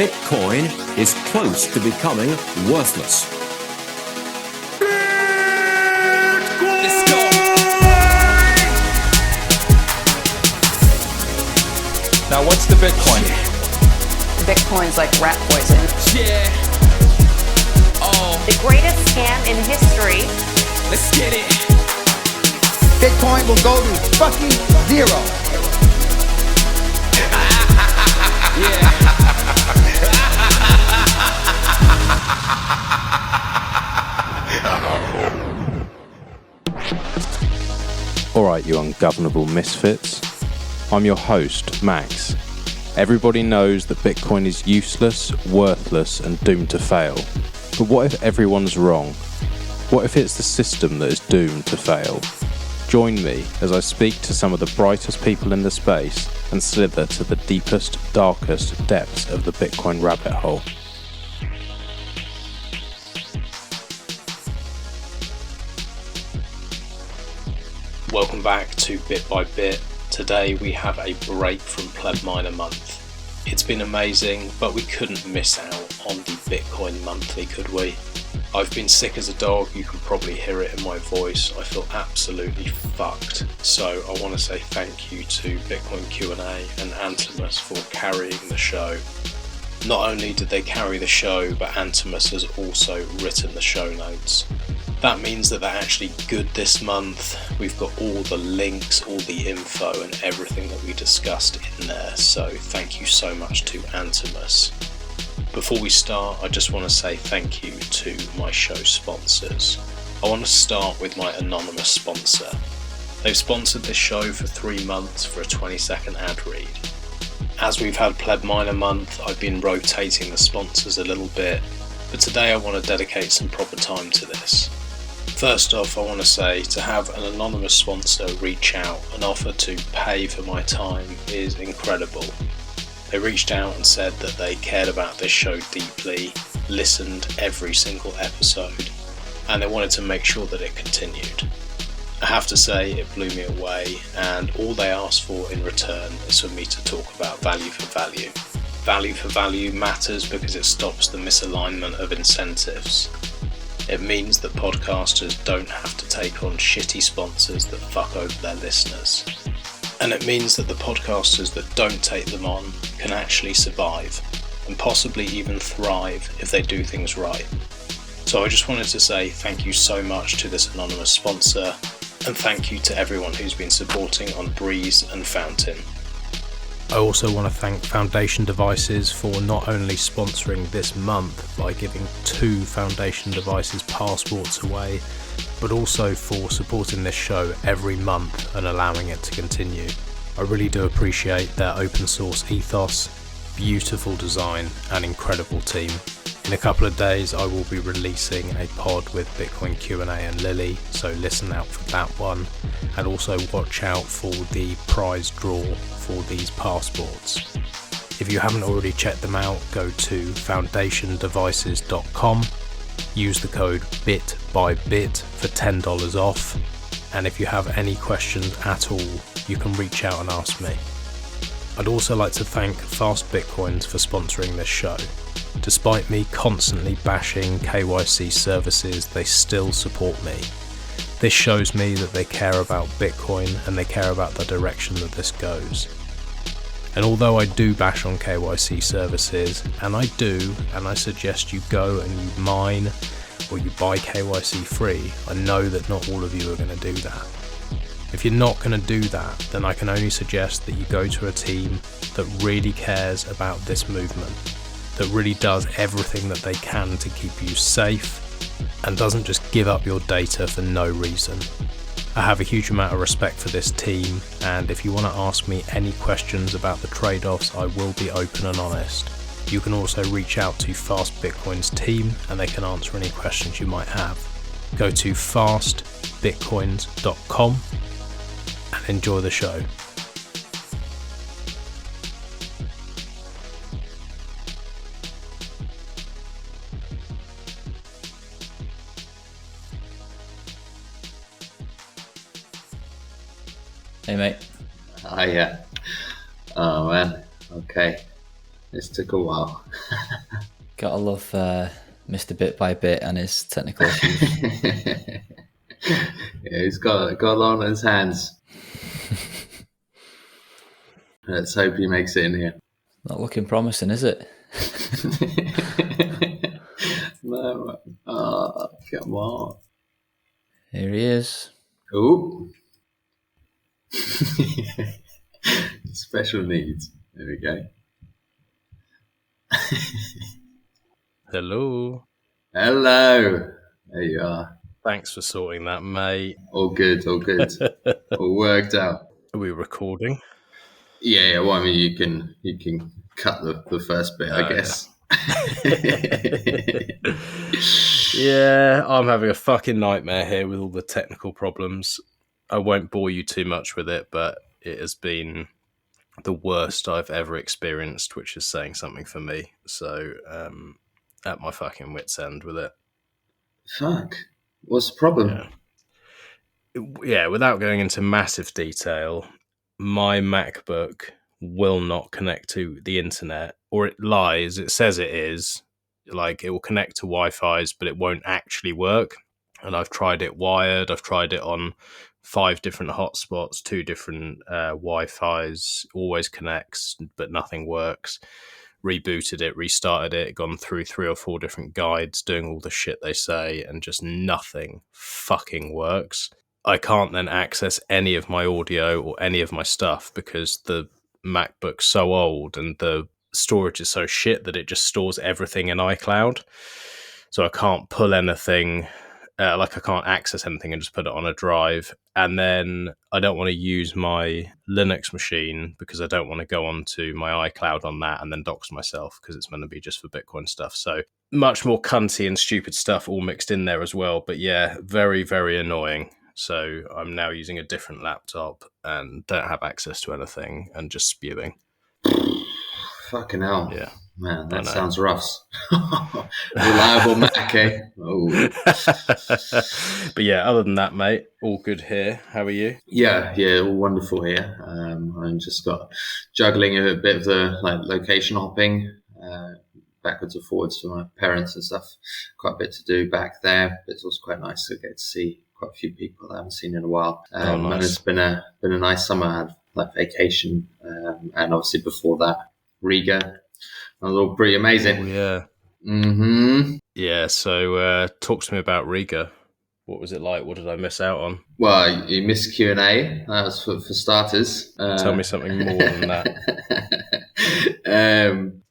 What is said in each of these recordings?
Bitcoin is close to becoming worthless. Let's go. Now, what's the Bitcoin? Bitcoin's like rat poison. Yeah. Oh. The greatest scam in history. Let's get it. Bitcoin will go to fucking zero. Yeah. Alright, you ungovernable misfits. I'm your host, Max. Everybody knows that Bitcoin is useless, worthless, and doomed to fail. But what if everyone's wrong? What if it's the system that is doomed to fail? Join me as I speak to some of the brightest people in the space and slither to the deepest, darkest depths of the Bitcoin rabbit hole. Welcome back to Bit by Bit. Today we have a break from Pleb Miner Month. It's been amazing, but we couldn't miss out on the Bitcoin Monthly, could we? I've been sick as a dog, you can probably hear it in my voice. I feel absolutely fucked. So I want to say thank you to Bitcoin Q&A and Antomous for carrying the show. Not only did they carry the show, but Antomous has also written the show notes. That means that they're actually good this month. We've got all the links, all the info and everything that we discussed in there. So thank you so much to Antomous. Before we start, I just want to say thank you to my show sponsors. I want to start with my anonymous sponsor. They've sponsored this show for 3 months for a 20-second ad read. As we've had Pleb Miner Month, I've been rotating the sponsors a little bit, but today I want to dedicate some proper time to this. First off, I want to say to have an anonymous sponsor reach out and offer to pay for my time is incredible. They reached out and said that they cared about this show deeply, listened every single episode, and they wanted to make sure that it continued. I have to say it blew me away, and all they asked for in return is for me to talk about value for value. Value for value matters because it stops the misalignment of incentives. It means that podcasters don't have to take on shitty sponsors that fuck over their listeners. And it means that the podcasters that don't take them on can actually survive and possibly even thrive if they do things right. So I just wanted to say thank you so much to this anonymous sponsor, and thank you to everyone who's been supporting on Breeze and Fountain. I also want to thank Foundation Devices for not only sponsoring this month by giving 2 Foundation Devices passports away, but also for supporting this show every month and allowing it to continue. I really do appreciate their open source ethos, beautiful design and incredible team. In a couple of days I will be releasing a pod with Bitcoin Q&A and Lily, so listen out for that one, and also watch out for the prize draw for these passports. If you haven't already checked them out, go to foundationdevices.com, use the code BITBYBIT for $10 off, and if you have any questions at all, you can reach out and ask me. I'd also like to thank Fast Bitcoins for sponsoring this show. Despite me constantly bashing KYC services, they still support me. This shows me that they care about Bitcoin and they care about the direction that this goes. And although I do bash on KYC services, and I suggest you go and you mine or you buy KYC free, I know that not all of you are going to do that. If you're not going to do that, then I can only suggest that you go to a team that really cares about this movement, that really does everything that they can to keep you safe and doesn't just give up your data for no reason. I have a huge amount of respect for this team, and if you want to ask me any questions about the trade-offs, I will be open and honest. You can also reach out to Fast Bitcoin's team and they can answer any questions you might have. Go to fastbitcoins.com and enjoy the show. Hey mate. Oh yeah. Oh man. Okay. This took a while. Gotta love Mr. Bit by Bit and his technical issues. Yeah, he's got a lot on his hands. Let's hope he makes it in here. Not looking promising, is it? No. Oh, come on. Here he is. Ooh. Special needs. There we go. Hello. Hello. There you are. Thanks for sorting that, mate. All good, all good. All worked out. Are we recording? Yeah, well, I mean, you can cut the first bit, I guess. Yeah, I'm having a fucking nightmare here with all the technical problems. I won't bore you too much with it, but it has been the worst I've ever experienced, which is saying something for me. So, at my fucking wit's end with it. Fuck. What's the problem? Yeah, without going into massive detail, my MacBook will not connect to the internet, or it lies. It says it is. Like, it will connect to Wi-Fi's, but it won't actually work. And I've tried it wired. I've tried it on 5 different hotspots, 2 different Wi-Fi's, always connects, but nothing works. Rebooted it, restarted it, gone through 3 or 4 different guides, doing all the shit they say, and just nothing fucking works. I can't then access any of my audio or any of my stuff because the MacBook's so old and the storage is so shit that it just stores everything in iCloud. So I can't pull anything, I can't access anything and just put it on a drive. And then I don't want to use my Linux machine because I don't want to go onto my iCloud on that and then dox myself because it's meant to be just for Bitcoin stuff. So much more cunty and stupid stuff all mixed in there as well. But yeah, very, very annoying. So I'm now using a different laptop and don't have access to anything and just spewing. Fucking hell. Yeah. Man, that sounds rough. Reliable Mac, eh? Oh. But yeah, other than that, mate, all good here. How are you? Yeah, all wonderful here. I'm just got juggling a bit of the location hopping, backwards and forwards for my parents and stuff. Quite a bit to do back there, but it's also quite nice to get to see quite a few people that I haven't seen in a while. Nice. And it's been a nice summer. I had vacation, and obviously before that, Riga. That was all pretty amazing. Oh, yeah. Mm-hmm. Yeah, so talk to me about Riga. What was it like? What did I miss out on? Well, you missed Q&A. That was for starters. Tell me something more than that.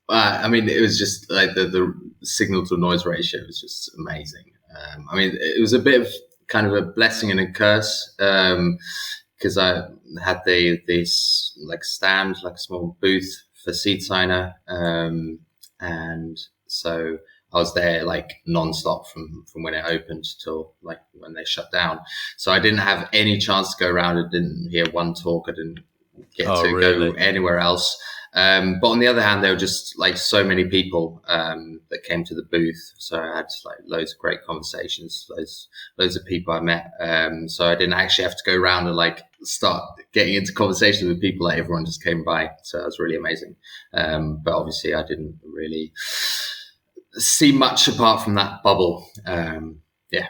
I mean, it was just like the signal to noise ratio was just amazing. I mean, it was a bit of kind of a blessing and a curse because I had this stand, like a small booth for SeedSigner, and so I was there non-stop from when it opened till when they shut down. So I didn't have any chance to go around. I didn't hear one talk. I didn't get to go anywhere else. But on the other hand, there were just so many people that came to the booth. So I had loads of great conversations, loads of people I met. So I didn't actually have to go around and start getting into conversations with people. Everyone just came by. So that was really amazing. But obviously I didn't really see much apart from that bubble. Yeah.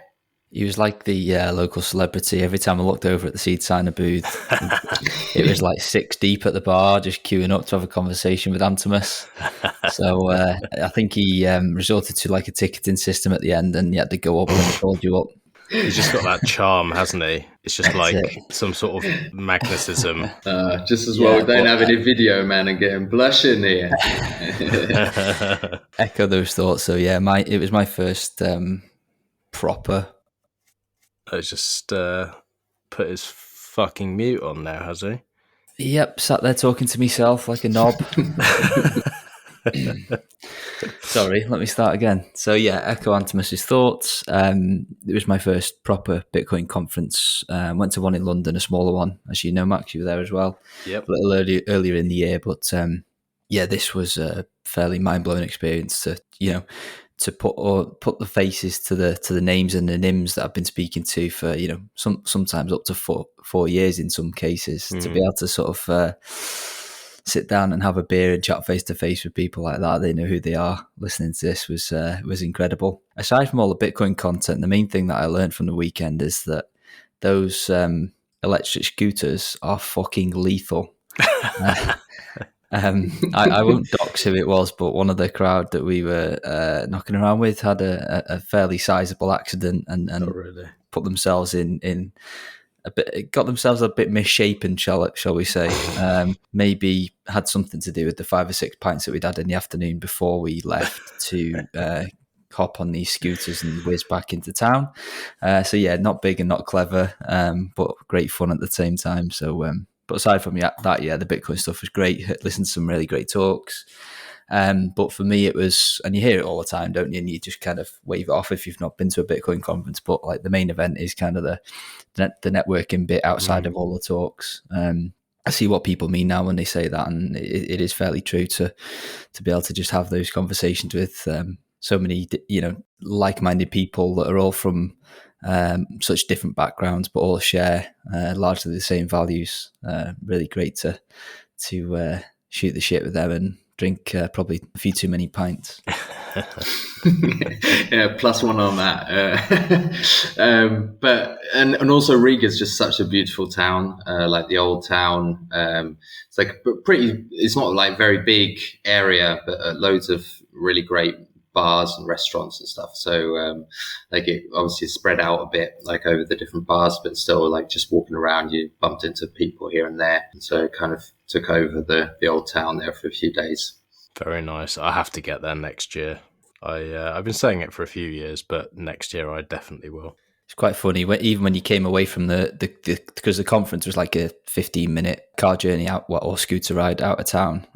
He was like the local celebrity. Every time I looked over at the SeedSigner booth, it was 6 deep at the bar, just queuing up to have a conversation with Antomous. So I think he resorted to a ticketing system at the end, and you had to go up and he called you up. He's just got that charm, hasn't he? It's just some sort of magnetism. Just as well we don't have any video, man, and getting blushing here. Echo those thoughts. So yeah, it was my first proper. I just put his fucking mute on now, has he? Yep, sat there talking to myself like a knob. Sorry, let me start again. So yeah, echo Antomous' thoughts. It was my first proper Bitcoin conference. Went to one in London, a smaller one. As you know, Max, you were there as well. Yep. A little earlier in the year. But yeah, this was a fairly mind-blowing experience to put the faces to the names and the NIMs that I've been speaking to for sometimes up to four years in some cases, to be able to sort of sit down and have a beer and chat face to face with people like that. They know who they are. Listening to this was incredible. Aside from all the Bitcoin content, the main thing that I learned from the weekend is that those electric scooters are fucking lethal. I won't dox who it was, but one of the crowd that we were knocking around with had a fairly sizable accident and put themselves in a bit, got themselves a bit misshapen, shall we say? Maybe had something to do with the 5 or 6 pints that we'd had in the afternoon before we left to hop on these scooters and whiz back into town. So yeah, not big and not clever, but great fun at the same time. So. But aside from that, the Bitcoin stuff was great. Listened to some really great talks. But for me, it was, and you hear it all the time, don't you? And you just kind of wave it off if you've not been to a Bitcoin conference. But like the main event is kind of the networking bit outside of all the talks. I see what people mean now when they say that, and it is fairly true to be able to just have those conversations with so many, like-minded people that are all from such different backgrounds, but all share largely the same values. Really great to shoot the shit with them and drink probably a few too many pints. Yeah, plus one on that. But also Riga is just such a beautiful town, like the old town. It's like pretty. It's not like very big area, but loads of really great bars and restaurants and stuff. So like it obviously spread out a bit like over the different bars, but still like just walking around you bumped into people here and there, and so it kind of took over the old town there for a few days. Very nice. I have to get there next year. I've been saying it for a few years, but next year I definitely will. It's quite funny even when you came away from because the conference was like a 15-minute car journey out or scooter ride out of town.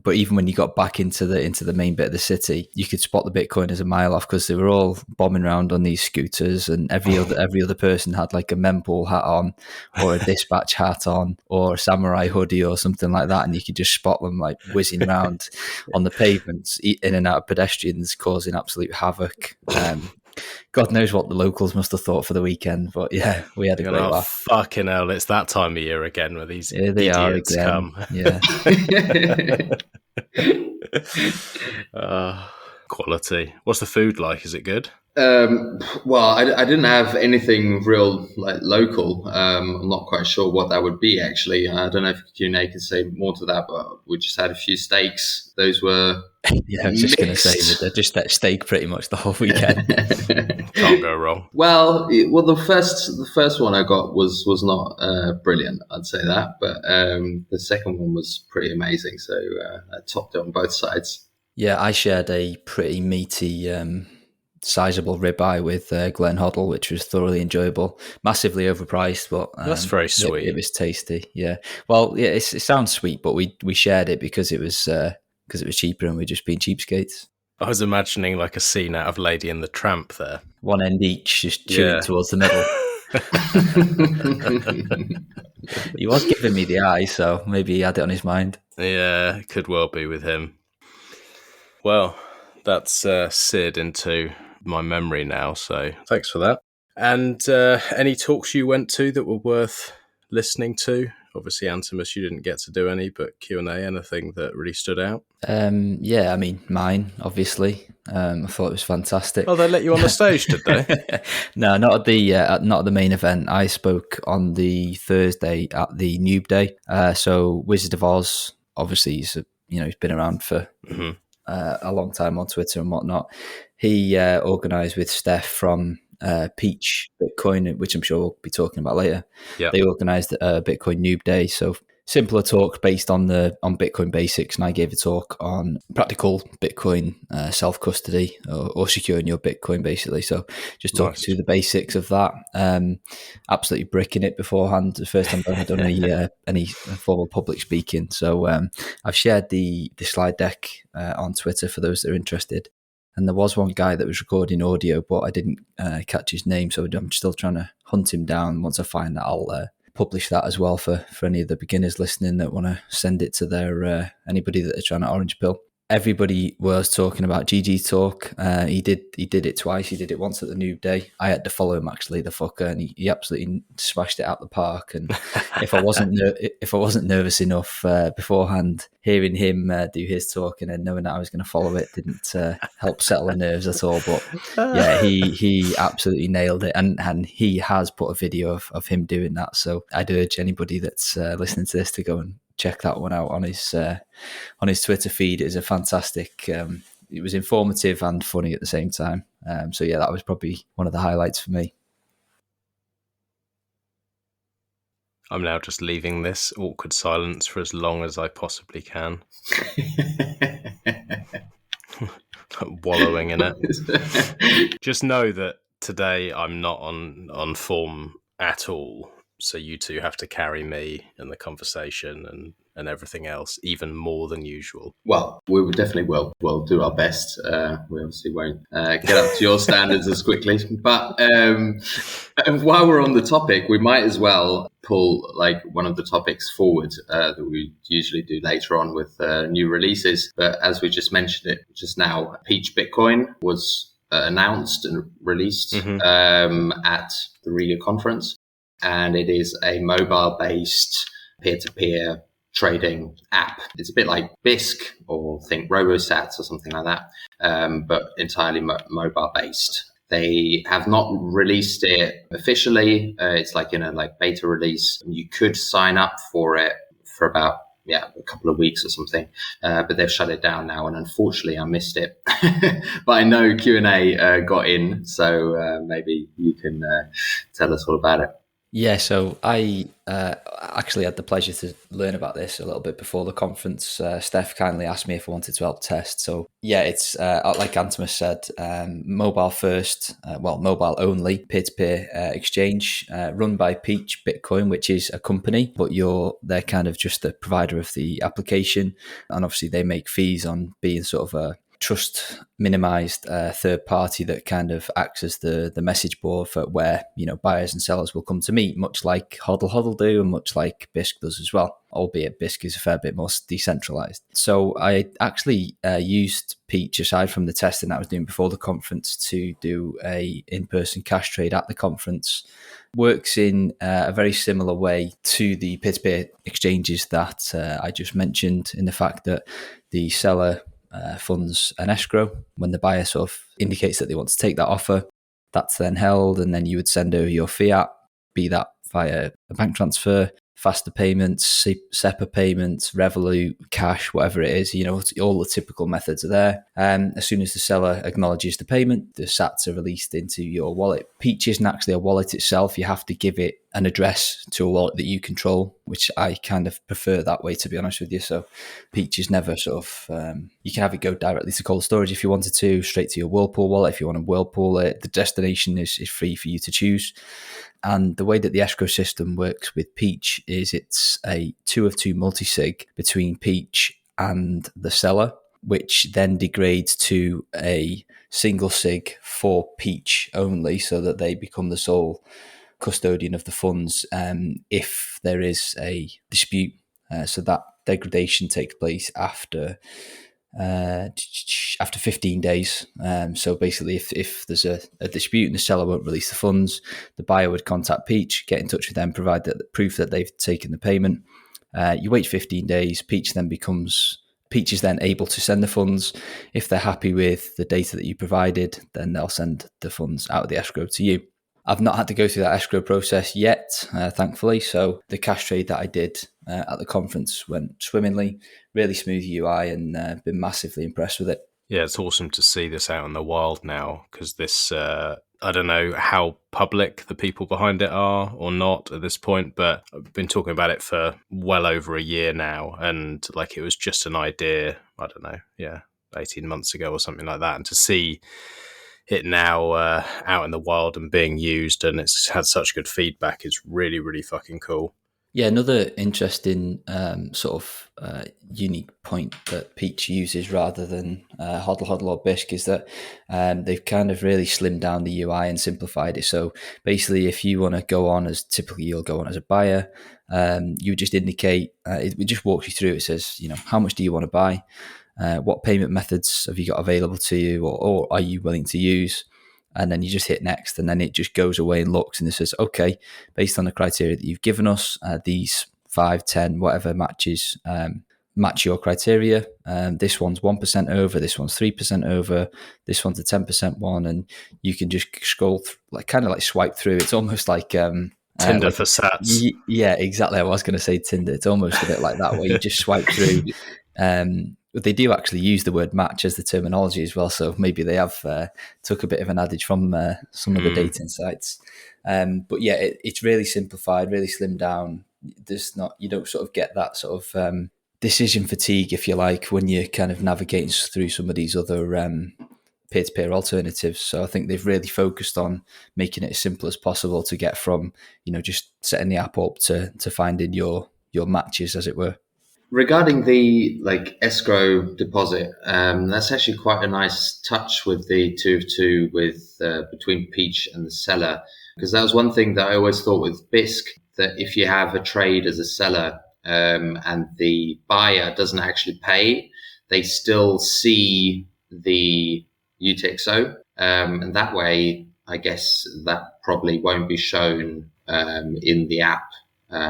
But even when you got back into the main bit of the city, you could spot the Bitcoiners a mile off because they were all bombing around on these scooters, and every other person had like a mempool hat on or a dispatch hat on or a samurai hoodie or something like that, and you could just spot them like whizzing around on the pavements, in and out of pedestrians, causing absolute havoc. God knows what the locals must have thought for the weekend, but yeah, we had a great laugh. Fucking hell, it's that time of year again where these idiots come. Yeah. Quality. What's the food like? Is it good? Well, I didn't have anything real like local. I'm not quite sure what that would be actually. I don't know if Q&A can say more to that, but we just had a few steaks. Those were I was just going to say that they're just that steak pretty much the whole weekend. Can't go wrong. Well, the first one I got was not brilliant, I'd say that, but the second one was pretty amazing. So I topped it on both sides. Yeah, I shared a pretty meaty, sizable ribeye with Glenn Hoddle, which was thoroughly enjoyable. Massively overpriced, but that's very sweet. It was tasty. Yeah. Well, yeah, it sounds sweet, but we shared it because it was cheaper and we're just being cheapskates. I was imagining like a scene out of Lady and the Tramp there. One end each, just chewing towards the middle. He was giving me the eye, so maybe he had it on his mind. Yeah, it could well be with him. Well, that's seared into my memory now, so thanks for that. And any talks you went to that were worth listening to? Obviously, Antomous, you didn't get to do any, but Q&A, anything that really stood out? Yeah, I mean, mine, obviously. I thought it was fantastic. Oh, they let you on the stage, did they? No, not at the main event. I spoke on the Thursday at the Noob Day. So Wizard of Oz, obviously, he's been around for a long time on Twitter and whatnot. He organised with Steph from Peach Bitcoin, which I'm sure we'll be talking about later. Yeah. They organised a Bitcoin Noob Day, so simpler talk based on Bitcoin basics, and I gave a talk on practical Bitcoin self-custody or securing your Bitcoin, basically. So just talking through the basics of that. Absolutely bricking it beforehand. The first time I've ever done any formal public speaking. So I've shared the slide deck on Twitter for those that are interested. And there was one guy that was recording audio, but I didn't catch his name, so I'm still trying to hunt him down. Once I find that, I'll publish that as well for any of the beginners listening that want to send it to their anybody that they're trying to orange pill. everybody was talking about GG Talk. He did it twice. He did it once at the New Day. I had to follow him, actually, the fucker, and he absolutely smashed it out the park. And if I wasn't nervous enough beforehand, hearing him do his talk and then knowing that I was going to follow it didn't help settle the nerves at all. But yeah, he absolutely nailed it, and he has put a video of him doing that. So I'd urge anybody that's listening to this to go and check that one out on his Twitter feed. It is a fantastic. It was informative and funny at the same time. So yeah, that was probably one of the highlights for me. I'm now just leaving this awkward silence for as long as I possibly can. Wallowing in it. Just know that today I'm not on form at all. So you two have to carry me in the conversation and everything else, even more than usual. Well, we will definitely will. We'll do our best. We obviously won't get up to your standards as quickly. But while we're on the topic, we might as well pull like one of the topics forward that we usually do later on with new releases. But as we just mentioned it just now, Peach Bitcoin was announced and released at the Riga conference. And it is a mobile-based peer-to-peer trading app. It's a bit like Bisq or think Robosats or something like that, but entirely mobile-based. They have not released it officially. It's like in a beta release. You could sign up for it for about a couple of weeks or something, but they've shut it down now, and unfortunately I missed it. But I know Q&A got in, so maybe you can tell us all about it. Yeah, so I actually had the pleasure to learn about this a little bit before the conference. Steph kindly asked me if I wanted to help test. So yeah, it's like Antomous said, mobile first, mobile only peer-to-peer exchange run by Peach Bitcoin, which is a company, but they're kind of just the provider of the application, and obviously they make fees on being sort of a trust minimized third party that kind of acts as the message board for where buyers and sellers will come to meet, much like Hodl do and much like Bisq does as well, albeit Bisq is a fair bit more decentralized. So I actually used Peach, aside from the testing that I was doing before the conference, to do a in-person cash trade at the conference. Works in a very similar way to the peer-to-peer exchanges that I just mentioned, in the fact that the seller funds an escrow. When the buyer sort of indicates that they want to take that offer, that's then held, and then you would send over your fiat, be that via a bank transfer, faster payments, SEPA payments, Revolut, cash, whatever it is. All the typical methods are there. As soon as the seller acknowledges the payment, the sats are released into your wallet. Peach isn't actually a wallet itself. You have to give it an address to a wallet that you control, which I kind of prefer that way, to be honest with you. So Peach is never sort of, you can have it go directly to cold storage if you wanted to, straight to your Whirlpool wallet if you want to Whirlpool it. The destination is free for you to choose. And the way that the escrow system works with Peach is it's a 2 of 2 multi-sig between Peach and the seller, which then degrades to a single sig for Peach only, so that they become the sole custodian of the funds if there is a dispute. So that degradation takes place after 15 days. So basically, if there's a dispute and the seller won't release the funds, the buyer would contact Peach, get in touch with them, provide the proof that they've taken the payment. You wait 15 days. Peach is then able to send the funds. If they're happy with the data that you provided, then they'll send the funds out of the escrow to you. I've not had to go through that escrow process yet, thankfully. So the cash trade that I did at the conference went swimmingly, really smooth UI, and been massively impressed with it. Yeah, it's awesome to see this out in the wild now, because this, I don't know how public the people behind it are or not at this point, but I've been talking about it for well over a year now. And it was just an idea, 18 months ago or something like that. And to see it now out in the wild and being used, and it's had such good feedback, is really, really fucking cool. Yeah, another interesting unique point that Peach uses rather than Hodl or Bisq is that they've kind of really slimmed down the UI and simplified it. So basically, if you want to go on as typically you'll go on as a buyer, you just indicate, it just walks you through. It says, how much do you want to buy? what payment methods have you got available to you, or are you willing to use? And then you just hit next, and then it just goes away and looks, and it says, okay, based on the criteria that you've given us, these 5, 10, whatever matches match your criteria. This one's 1% over, this one's 3% over, this one's a 10% one, and you can just scroll kind of like swipe through. It's almost like Tinder for sats. Yeah, exactly. I was going to say Tinder. It's almost a bit like that, where you just swipe through. They do actually use the word match as the terminology as well, so maybe they have took a bit of an adage from some of the dating sites. But yeah, it's really simplified, really slimmed down. You don't sort of get that sort of decision fatigue, if you like, when you're kind of navigating through some of these other peer-to-peer alternatives. So I think they've really focused on making it as simple as possible to get from, just setting the app up to finding your matches, as it were. Regarding the escrow deposit, that's actually quite a nice touch with the 2 of 2 with between Peach and the seller, because that was one thing that I always thought with Bisq, that if you have a trade as a seller and the buyer doesn't actually pay, they still see the UTXO, and that way I guess that probably won't be shown in the app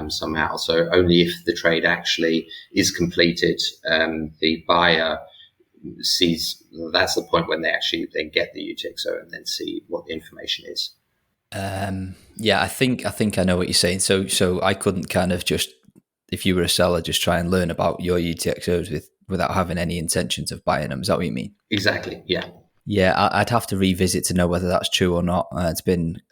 somehow. So only if the trade actually is completed, the buyer sees. That's the point when they actually then get the UTXO and then see what the information is. Yeah, I think I know what you're saying. So I couldn't kind of just, if you were a seller, just try and learn about your UTXOs without having any intentions of buying them. Is that what you mean? Exactly. Yeah. Yeah, I'd have to revisit to know whether that's true or not. It's been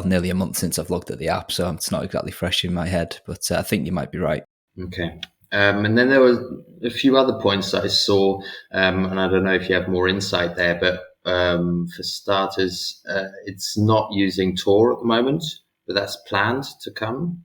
nearly a month since I've looked at the app, so it's not exactly fresh in my head, but I think you might be right. Okay. And then there were a few other points that I saw, and I don't know if you have more insight there, but for starters, it's not using Tor at the moment, but that's planned to come.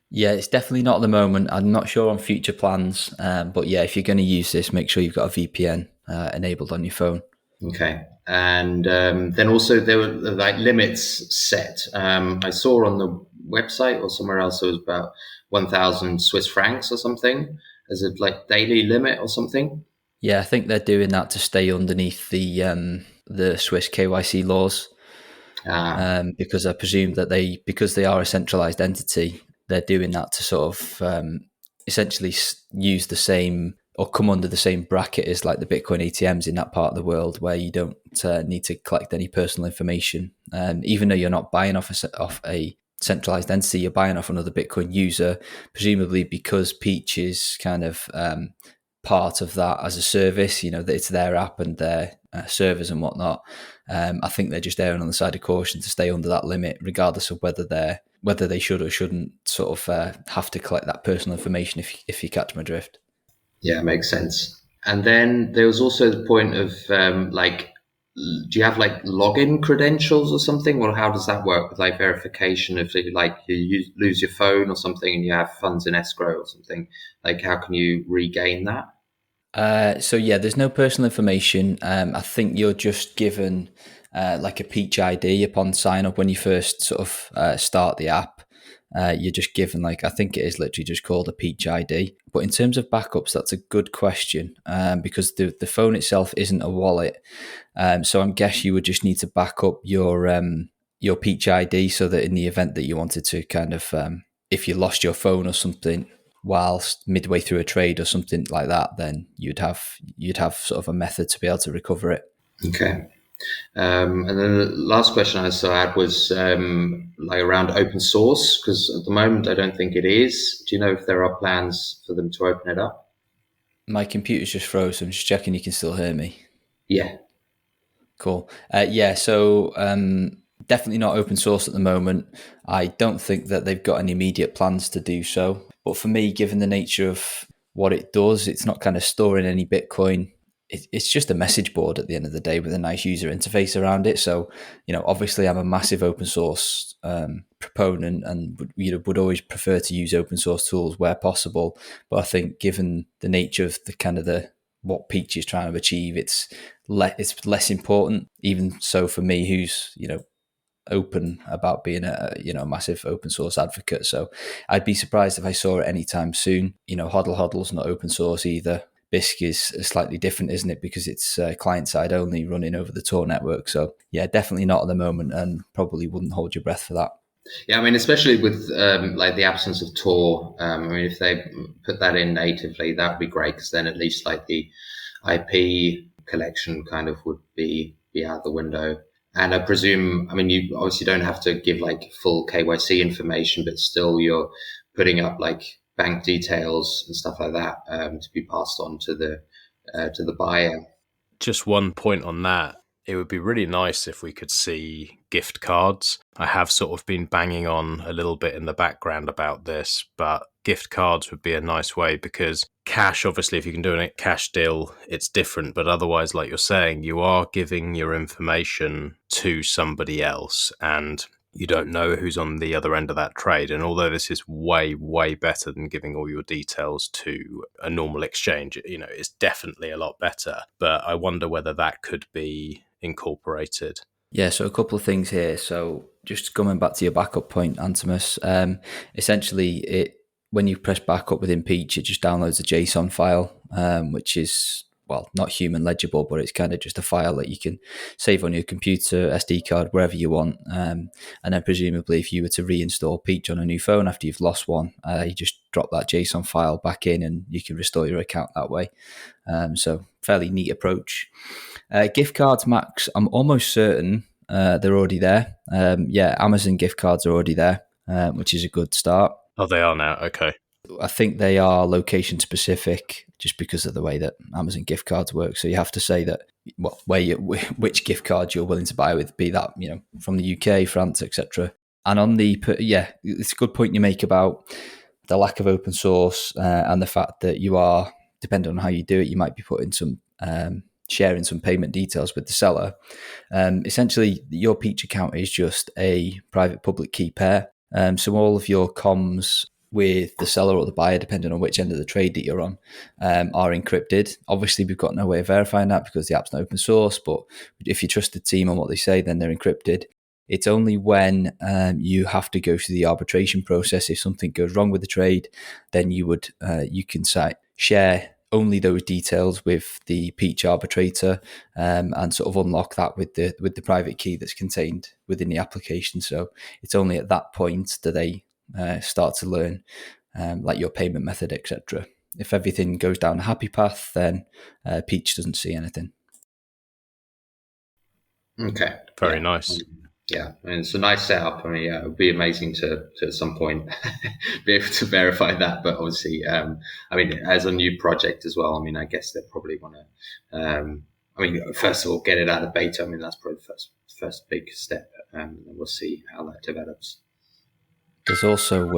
Yeah, it's definitely not at the moment. I'm not sure on future plans, but yeah, if you're going to use this, make sure you've got a VPN enabled on your phone. Okay. And then also there were limits set. I saw on the website or somewhere else it was about 1,000 Swiss francs or something as a daily limit or something. Yeah, I think they're doing that to stay underneath the Swiss KYC laws. Because I presume that because they are a centralized entity, they're doing that to sort of essentially use the same or come under the same bracket as like the Bitcoin ATMs in that part of the world, where you don't need to collect any personal information. Even though you're not buying off a centralized entity, you're buying off another Bitcoin user, presumably because Peach is kind of part of that as a service, that it's their app and their servers and whatnot. I think they're just erring on the side of caution to stay under that limit, regardless of whether they should or shouldn't sort of have to collect that personal information, if you catch my drift. Yeah, makes sense. And then there was also the point of do you have login credentials or something? Or how does that work with verification? If you lose your phone or something and you have funds in escrow or something, how can you regain that? So yeah, there's no personal information. I think you're just given a Peach ID upon sign up when you first sort of start the app. You're just given I think it is literally just called a Peach ID. But in terms of backups, that's a good question because the phone itself isn't a wallet. So I guess you would just need to back up your Peach ID so that in the event that you wanted to kind of, if you lost your phone or something whilst midway through a trade or something like that, then you'd have sort of a method to be able to recover it. Okay. And then the last question I also had was around open source, because at the moment I don't think it is. Do you know if there are plans for them to open it up? My computer's just froze, so I'm just checking you can still hear me. Yeah. Cool. So definitely not open source at the moment. I don't think that they've got any immediate plans to do so. But for me, given the nature of what it does, it's not kind of storing any Bitcoin. It's just a message board at the end of the day with a nice user interface around it. So, obviously I'm a massive open source proponent and would always prefer to use open source tools where possible. But I think given the nature of what Peach is trying to achieve, it's less important. Even so, for me, who's open about being a massive open source advocate. So I'd be surprised if I saw it anytime soon. Hodl Hodl's not open source either. Bisq is slightly different, isn't it? Because it's client side only, running over the Tor network. So yeah, definitely not at the moment, and probably wouldn't hold your breath for that. Yeah, I mean, especially with like the absence of Tor. I mean, if they put that in natively, that would be great, because then at least like the IP collection kind of would be out the window. And I presume, I mean, you obviously don't have to give like full KYC information, but still you're putting up like bank details and stuff like that to be passed on to the buyer. Just one point on that. It would be really nice if we could see gift cards. I have sort of been banging on a little bit in the background about this, but gift cards would be a nice way, because cash, obviously, if you can do a cash deal, it's different. But otherwise, like you're saying, you are giving your information to somebody else, and you don't know who's on the other end of that trade. And although this is way, way better than giving all your details to a normal exchange, it's definitely a lot better. But I wonder whether that could be incorporated. Yeah, so a couple of things here. So just coming back to your backup point, Antomous, essentially when you press backup within Peach, it just downloads a JSON file, which is, well, not human legible, but it's kind of just a file that you can save on your computer, SD card, wherever you want. And then presumably if you were to reinstall Peach on a new phone after you've lost one, you just drop that JSON file back in and you can restore your account that way. So fairly neat approach. Gift cards, Max, I'm almost certain they're already there. Amazon gift cards are already there, which is a good start. Oh, they are now? Okay. I think they are location specific, just because of the way that Amazon gift cards work. So you have to say that, well, which gift card you're willing to buy with, be that, from the UK, France, etc. And on it's a good point you make about the lack of open source and the fact that you are, depending on how you do it, you might be putting some sharing some payment details with the seller. Essentially, your Peach account is just a private public key pair. So all of your comms with the seller or the buyer, depending on which end of the trade that you're on, are encrypted. Obviously, we've got no way of verifying that because the app's not open source, but if you trust the team on what they say, then they're encrypted. It's only when you have to go through the arbitration process, if something goes wrong with the trade, then you can share only those details with the Peach arbitrator and sort of unlock that with the private key that's contained within the application. So it's only at that point that they start to learn like your payment method, etc. If everything goes down a happy path, then Peach doesn't see anything. Okay. Very nice. Yeah, and it's a nice setup. I mean, yeah, it would be amazing to at some point be able to verify that. But obviously, I mean, as a new project as well, I mean, I guess they probably want to, first of all, get it out of beta. I mean, that's probably the first big step. And we'll see how that develops. There's also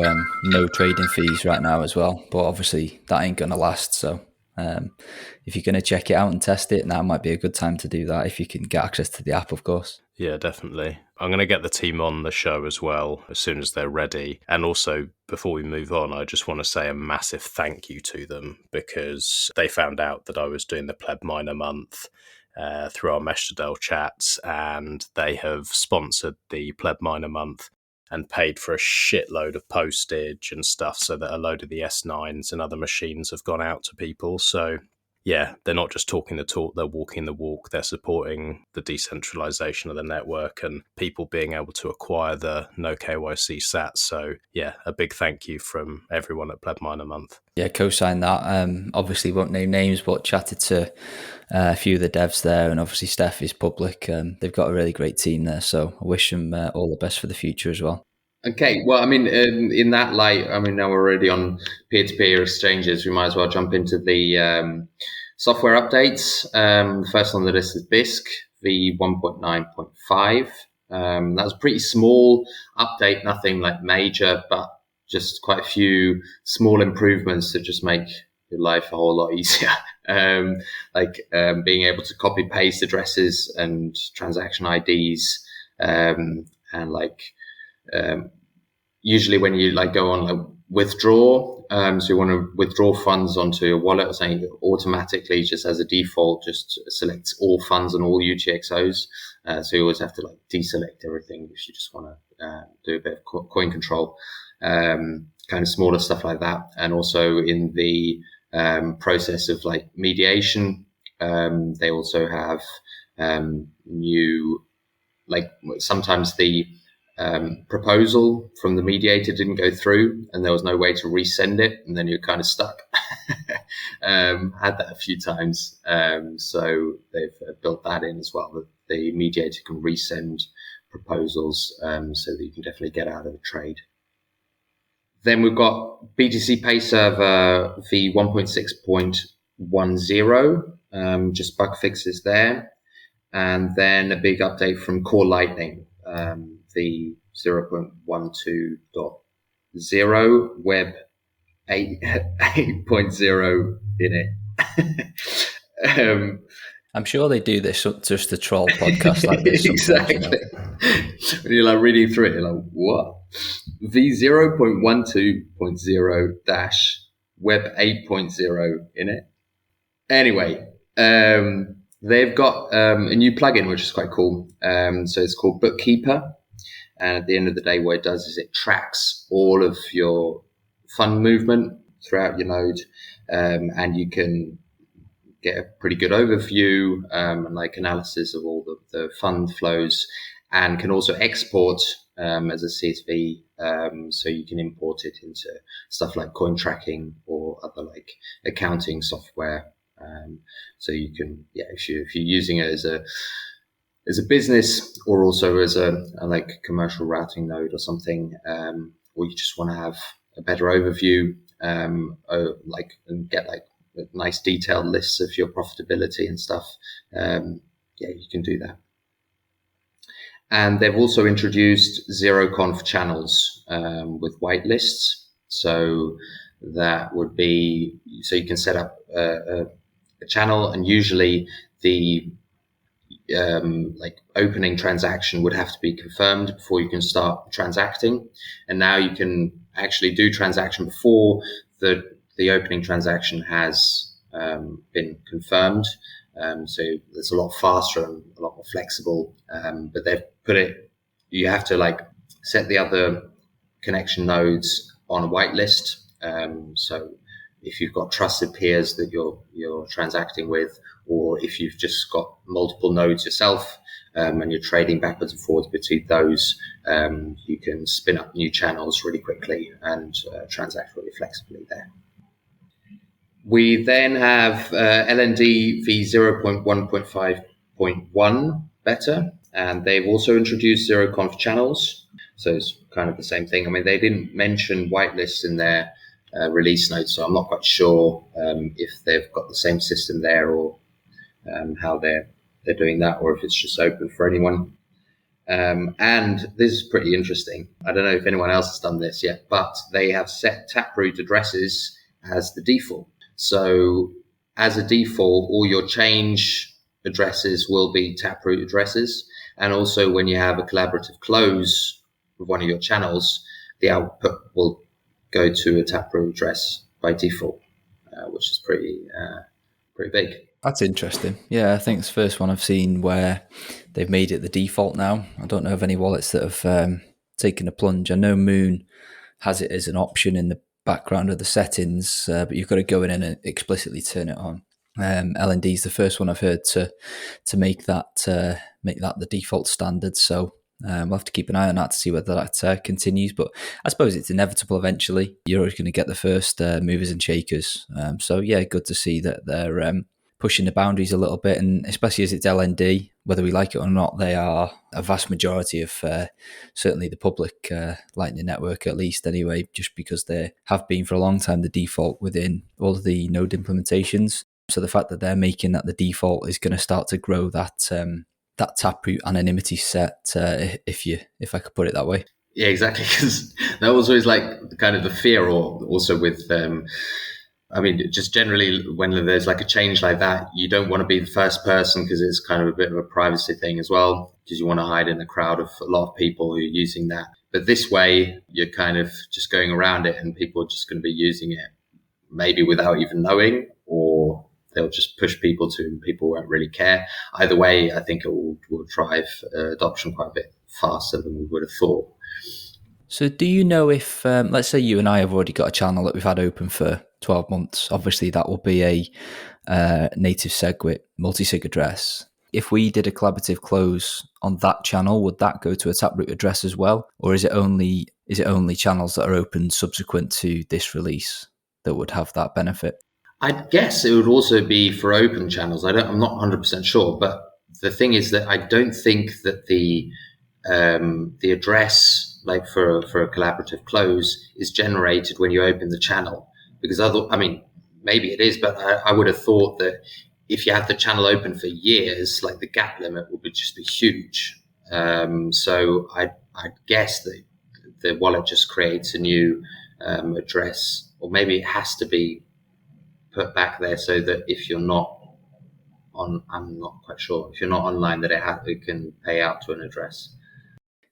no trading fees right now as well, but obviously that ain't going to last. So if you're going to check it out and test it, now might be a good time to do that if you can get access to the app, of course. Yeah, definitely. I'm going to get the team on the show as well as soon as they're ready. And also, before we move on, I just want to say a massive thank you to them, because they found out that I was doing the Pleb Minor month through our Meshtadel chats, and they have sponsored the Pleb Minor month and paid for a shitload of postage and stuff so that a load of the S9s and other machines have gone out to people. So yeah, they're not just talking the talk, they're walking the walk. They're supporting the decentralization of the network and people being able to acquire the no KYC sats. So yeah, a big thank you from everyone at Pleb Minor Month. Yeah, co-sign that. Obviously won't name names, but chatted to a few of the devs there, and obviously Steph is public. They've got a really great team there, so I wish them all the best for the future as well. Okay, well, I mean, in that light, I mean, now we're already on peer-to-peer exchanges, we might as well jump into the software updates. The first on the list is Bisq v1.9.5. That was a pretty small update, nothing like major, but just quite a few small improvements that just make your life a whole lot easier. Being able to copy paste addresses and transaction IDs, usually when you go on withdraw, so you want to withdraw funds onto your wallet or something, automatically just as a default just selects all funds and all UTXOs. So you always have to deselect everything if you just want to do a bit of coin control, kind of smaller stuff like that. And also in the process of like mediation. They also have new, like sometimes the proposal from the mediator didn't go through and there was no way to resend it, and then you're kind of stuck. Had that a few times. So they've built that in as well, that the mediator can resend proposals, so that you can definitely get out of the trade. Then we've got BTC Pay Server v1.6.10, just bug fixes there. And then a big update from Core Lightning, v 0.12.0, Web 8.0 in it. I'm sure they do this just to troll podcasts like this. Exactly. When you're like reading through it, you're like, what? V 0.12.0 dash Web 8.0 in it. Anyway, they've got a new plugin, which is quite cool. So it's called Bookkeeper. And at the end of the day, what it does is it tracks all of your fund movement throughout your node. And you can get a pretty good overview and like analysis of all the fund flows, and can also export as a CSV. So you can import it into stuff like coin tracking or other like accounting software. So you can, if you're using it as a business, or also as a like commercial routing node or something, or you just want to have a better overview, and get like nice detailed lists of your profitability and stuff, you can do that. And they've also introduced zero-conf channels with whitelists. So that would be, so you can set up a channel, and usually the like opening transaction would have to be confirmed before you can start transacting. And now you can actually do transaction before the opening transaction has been confirmed. So it's a lot faster and a lot more flexible. But they've put it, you have to like set the other connection nodes on a whitelist. So if you've got trusted peers that you're transacting with, or if you've just got multiple nodes yourself, and you're trading backwards and forwards between those, you can spin up new channels really quickly and transact really flexibly there. We then have LND v 0.1.5.1 beta, and they've also introduced zero-conf channels. So it's kind of the same thing. I mean, they didn't mention whitelists in their release notes, so I'm not quite sure if they've got the same system there, or how they're doing that, or if it's just open for anyone. And this is pretty interesting. I don't know if anyone else has done this yet, but they have set Taproot addresses as the default. So as a default, all your change addresses will be Taproot addresses. And also when you have a collaborative close with one of your channels, the output will go to a Taproot address by default, which is pretty big. That's interesting. Yeah, I think it's the first one I've seen where they've made it the default now. I don't know of any wallets that have taken a plunge. I know Moon has it as an option in the background of the settings, but you've got to go in and explicitly turn it on. LND is the first one I've heard to make that the default standard. So we'll have to keep an eye on that to see whether that continues. But I suppose it's inevitable eventually. You're always going to get the first movers and shakers. So yeah, good to see that they're pushing the boundaries a little bit, and especially as it's LND, whether we like it or not, they are a vast majority of certainly the public Lightning Network, at least anyway, just because they have been for a long time the default within all of the node implementations. So the fact that they're making that the default is going to start to grow that Taproot anonymity set, if I could put it that way. Yeah, exactly, because that was always like kind of the fear, or also with I mean, just generally when there's like a change like that, you don't want to be the first person, because it's kind of a bit of a privacy thing as well, because you want to hide in a crowd of a lot of people who are using that. But this way, you're kind of just going around it, and people are just going to be using it maybe without even knowing, or they'll just push people to, and people won't really care. Either way, I think it will drive adoption quite a bit faster than we would have thought. So do you know if, let's say you and I have already got a channel that we've had open for 12 months. Obviously, that will be a native SegWit multi-sig address. If we did a collaborative close on that channel, would that go to a Taproot address as well? Or is it only channels that are open subsequent to this release that would have that benefit? I guess it would also be for open channels. I'm not 100% sure, but the thing is that I don't think that the address, like for a collaborative close, is generated when you open the channel. Because maybe it is, but I would have thought that if you have the channel open for years, like the gap limit would just be huge. So I'd guess that the wallet just creates a new address, or maybe it has to be put back there so that if you're not on, I'm not quite sure, if you're not online, that it can pay out to an address.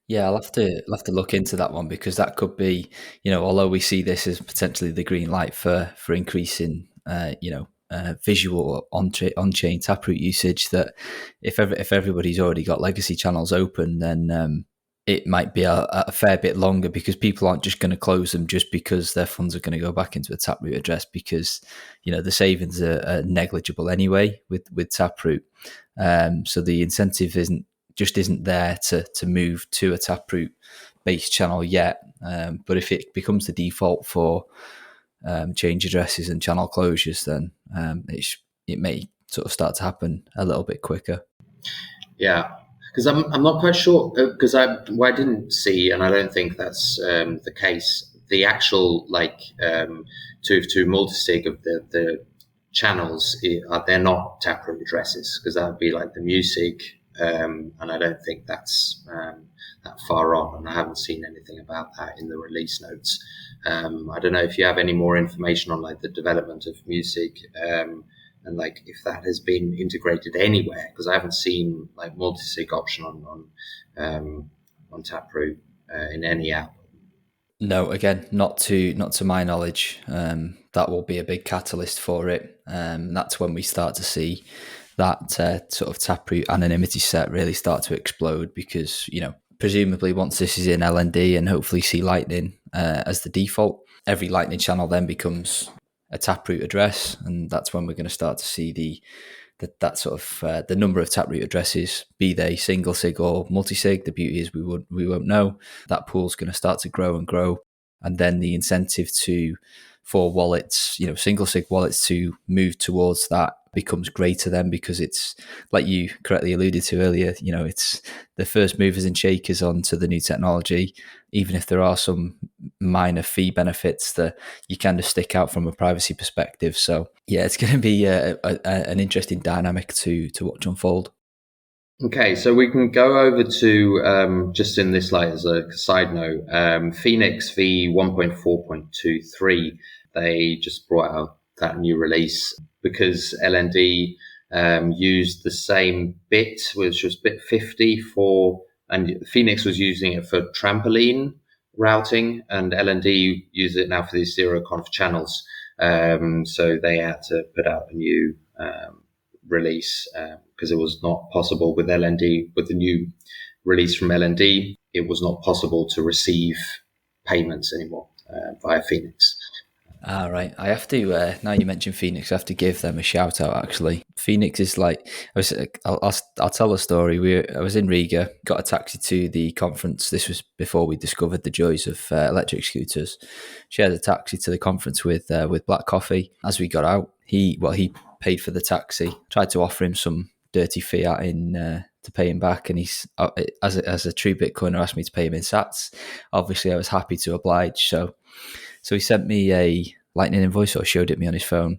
Yeah, I'll have to look into that one, because that could be, although we see this as potentially the green light for increasing, visual on-chain Taproot usage, that if everybody's already got legacy channels open, then it might be a fair bit longer, because people aren't just going to close them just because their funds are going to go back into a Taproot address, because the savings are negligible anyway with Taproot. So the incentive isn't there to move to a Taproot based channel yet. But if it becomes the default for change addresses and channel closures, then it may sort of start to happen a little bit quicker. Yeah, because I'm not quite sure, because I didn't see, and I don't think that's the case, the actual to multisig of the channels. They're not Taproot addresses, because that would be like the musig, and I don't think that's that far on, and I haven't seen anything about that in the release notes. I don't know if you have any more information on like the development of musig, and like if that has been integrated anywhere, because I haven't seen like multisig option on Taproot in any app. No, again, not to my knowledge. That will be a big catalyst for it. That's when we start to see that sort of Taproot anonymity set really start to explode, because presumably once this is in LND and hopefully see Lightning as the default, every Lightning channel then becomes a Taproot address, and that's when we're going to start to see that sort of the number of Taproot addresses, be they single sig or multi-sig. The beauty is we won't know. That pool's going to start to grow and grow, and then the incentive for wallets, single sig wallets, to move towards that becomes greater then, because it's like you correctly alluded to earlier, it's the first movers and shakers onto the new technology. Even if there are some minor fee benefits, that you kind of stick out from a privacy perspective. So yeah, it's going to be an interesting dynamic to watch unfold. Okay, so we can go over to just in this light as a side note, Phoenix v1.4.23, they just brought out that new release because LND used the same bit, which was bit 50 and Phoenix was using it for trampoline routing, and LND use it now for these zero conf channels. So they had to put out a new release because it was not possible with LND. With the new release from LND, it was not possible to receive payments anymore via Phoenix. Right. I have to, now you mentioned Phoenix, I have to give them a shout out, actually. Phoenix is like, I'll tell a story. I was in Riga, got a taxi to the conference. This was before we discovered the joys of electric scooters. Shared a taxi to the conference with Black Coffee. As we got out, he paid for the taxi, tried to offer him some dirty fiat to pay him back, and he's as a true Bitcoiner asked me to pay him in sats. Obviously, I was happy to oblige, so he sent me a Lightning invoice, or showed it me on his phone.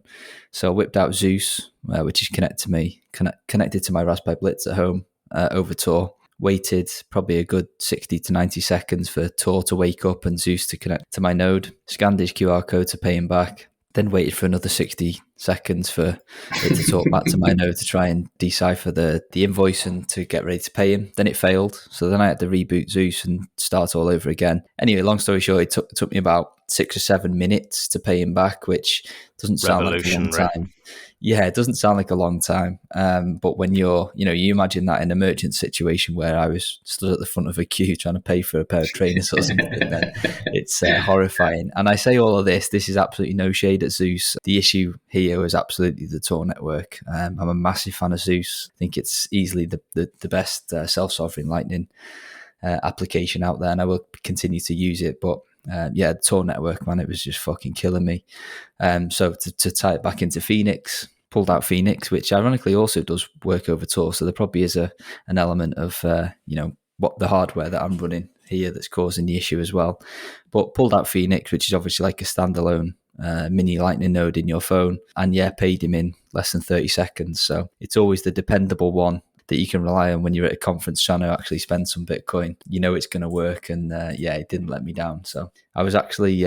So I whipped out Zeus, which is connected to my Raspberry Blitz at home over Tor. Waited probably a good 60 to 90 seconds for Tor to wake up and Zeus to connect to my node. Scanned his QR code to pay him back. Then waited for another 60 seconds for it to talk back to my node to try and decipher the invoice and to get ready to pay him. Then it failed. So then I had to reboot Zeus and start all over again. Anyway, long story short, it took me about 6 or 7 minutes to pay him back, which doesn't sound like a long time. Yeah, it doesn't sound like a long time. But when you imagine that in a merchant situation where I was stood at the front of a queue trying to pay for a pair of trainers or something, then it's horrifying. And I say all of this is absolutely no shade at Zeus. The issue here is absolutely the Tor network. I'm a massive fan of Zeus. I think it's easily the best self-sovereign Lightning application out there, and I will continue to use it. But the Tor network, man, it was just fucking killing me. So to tie it back into Phoenix, pulled out Phoenix, which ironically also does work over Tor. So there probably is an element of what the hardware that I'm running here that's causing the issue as well. But pulled out Phoenix, which is obviously like a standalone mini Lightning node in your phone, and paid him in less than 30 seconds. So it's always the dependable one that you can rely on when you're at a conference trying to actually spend some Bitcoin. You know it's going to work, and it didn't let me down. So I was actually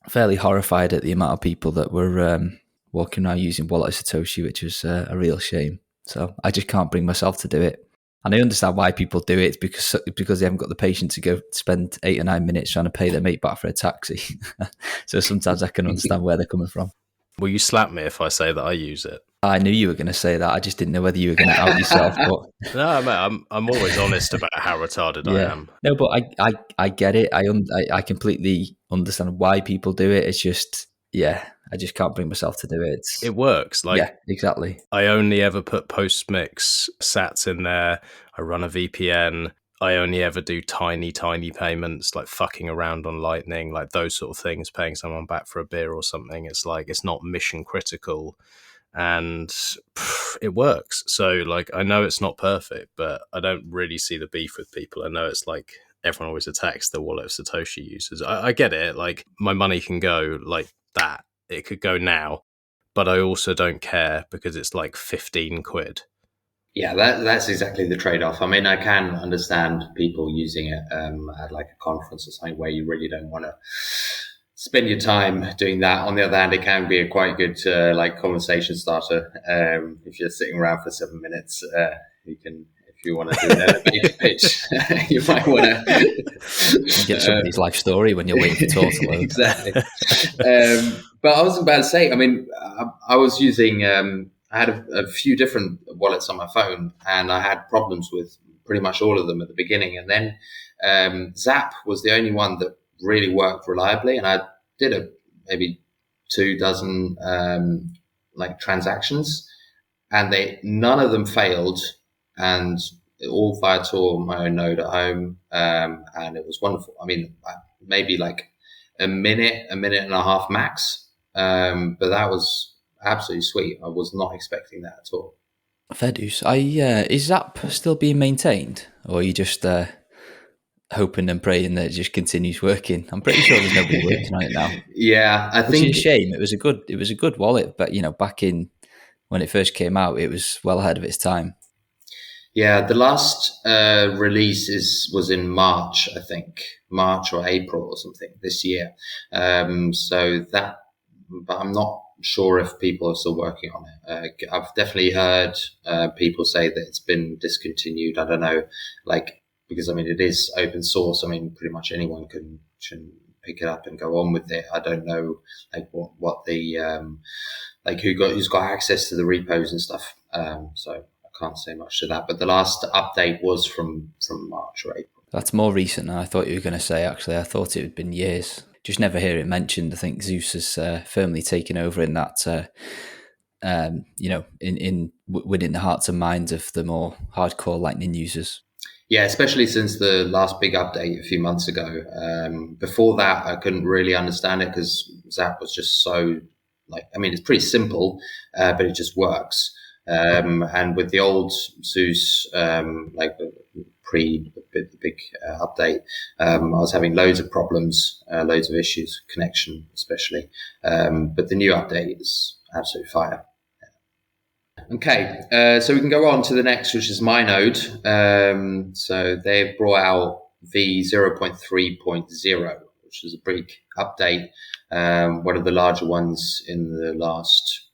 fairly horrified at the amount of people that were walking around using Wallet of Satoshi, which was a real shame. So I just can't bring myself to do it. And I understand why people do it, because they haven't got the patience to go spend 8 or 9 minutes trying to pay their mate back for a taxi. So sometimes I can understand where they're coming from. Will you slap me if I say that I use it? I knew you were going to say that. I just didn't know whether you were going to out yourself. But no, mate, I'm always honest about how retarded I am. No, but I get it. I completely understand why people do it. It's just, I just can't bring myself to do it. It works. Exactly. I only ever put post-mix sats in there. I run a VPN. I only ever do tiny payments, like fucking around on Lightning, like those sort of things, paying someone back for a beer or something. It's like, it's not mission critical, and it works. So I know it's not perfect, but I don't really see the beef with people. I know it's like everyone always attacks the Wallet of Satoshi users. I get it. Like, my money can go like that. It could go now, but I also don't care because it's like 15 quid. Yeah, that's exactly the trade-off. I mean, I can understand people using it at like a conference or something where you really don't want to spend your time doing that. On the other hand, it can be a quite good conversation starter. If you're sitting around for 7 minutes, you can, if you want to do an elevator pitch, you might want to get somebody's life story when you're waiting for Tor to load. Exactly. But I was about to say, I mean, I was using. I had a few different wallets on my phone, and I had problems with pretty much all of them at the beginning. And then Zap was the only one that really worked reliably. And I did maybe 24 transactions, and none of them failed, and all via Tor, my own node at home. And it was wonderful. I mean, maybe like a minute and a half max. But that was absolutely sweet. I was not expecting that at all. Fair dues. Is Zap still being maintained, or are you just hoping and praying that it just continues working? I'm pretty sure there's nobody working on it now. Yeah, I think it's a shame. It was a good wallet, but back in when it first came out, it was well ahead of its time. Yeah, the last release was in March, I think, March or April or something this year. But I'm not sure if people are still working on it. I've definitely heard people say that it's been discontinued. I don't know, because I mean, it is open source. I mean, pretty much anyone can pick it up and go on with it. I don't know, what the who's got access to the repos and stuff. So I can't say much to that. But the last update was from March or April. That's more recent than I thought you were going to say. Actually, I thought it had been years. Just never hear it mentioned. I think Zeus has firmly taken over in that, in winning the hearts and minds of the more hardcore Lightning users. Yeah, especially since the last big update a few months ago. Before that, I couldn't really understand it because Zap was just so it's pretty simple, but it just works. And with the old Zeus, the big update, I was having loads of problems, loads of issues, connection especially. But the new update is absolute fire. Okay, so we can go on to the next, which is my node. So they've brought out v0.3.0, which is a big update, one of the larger ones in the last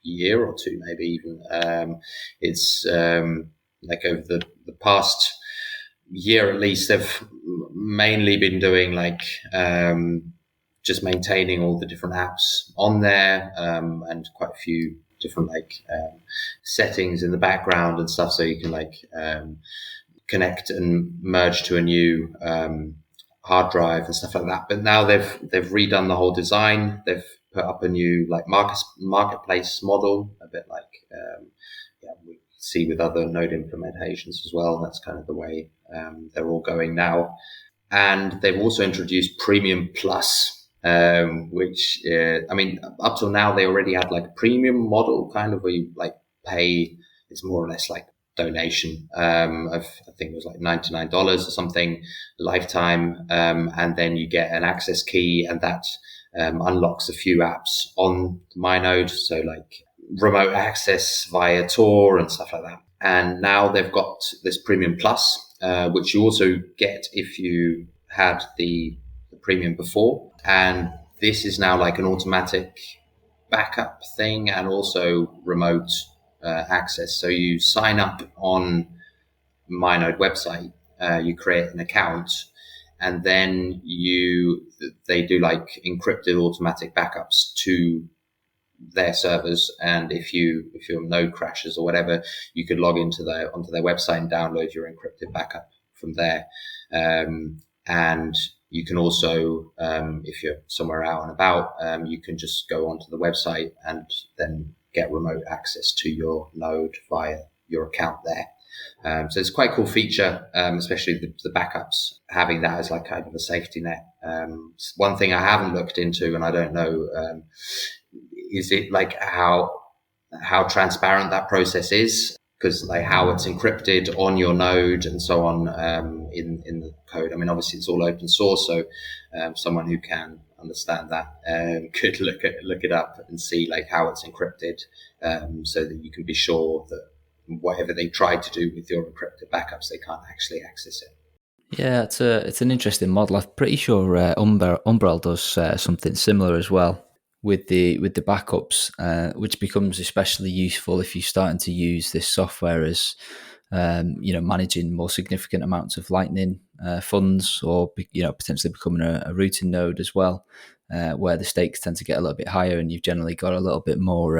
year or two, maybe even. It's like over the past year at least, they've mainly been doing like just maintaining all the different apps on there, and quite a few different like settings in the background and stuff, so you can like connect and merge to a new hard drive and stuff like that. But now they've redone the whole design. They've put up a new like marketplace model, a bit like we see with other Node implementations as well. That's kind of the way they're all going now. And they've also introduced Premium Plus, which I mean, up till now they already had like a premium model, kind of where you like pay. It's more or less like donation of, I think it was like $99 or something lifetime, and then you get an access key, and that unlocks a few apps on my node, so like remote access via Tor and stuff like that. And now they've got this Premium Plus, which you also get if you had the premium before, and this is now like an automatic backup thing and also remote access. So you sign up on MyNode website, you create an account, and then they do like encrypted automatic backups to their servers. And if your node crashes or whatever, you could log onto their website and download your encrypted backup from there. And you can also, if you're somewhere out and about, you can just go onto the website and then get remote access to your node via your account there. So it's quite a cool feature, especially the backups, having that as like kind of a safety net. One thing I haven't looked into, and I don't know, is it like how transparent that process is, because like how it's encrypted on your node and so on in the code. I mean, obviously it's all open source, so someone who can understand that could look it up and see like how it's encrypted, so that you can be sure that whatever they try to do with your encrypted backups, they can't actually access it. Yeah, it's an interesting model. I'm pretty sure Umbrel does something similar as well with the backups, which becomes especially useful if you're starting to use this software as managing more significant amounts of Lightning funds, or potentially becoming a routing node as well, where the stakes tend to get a little bit higher, and you've generally got a little bit more.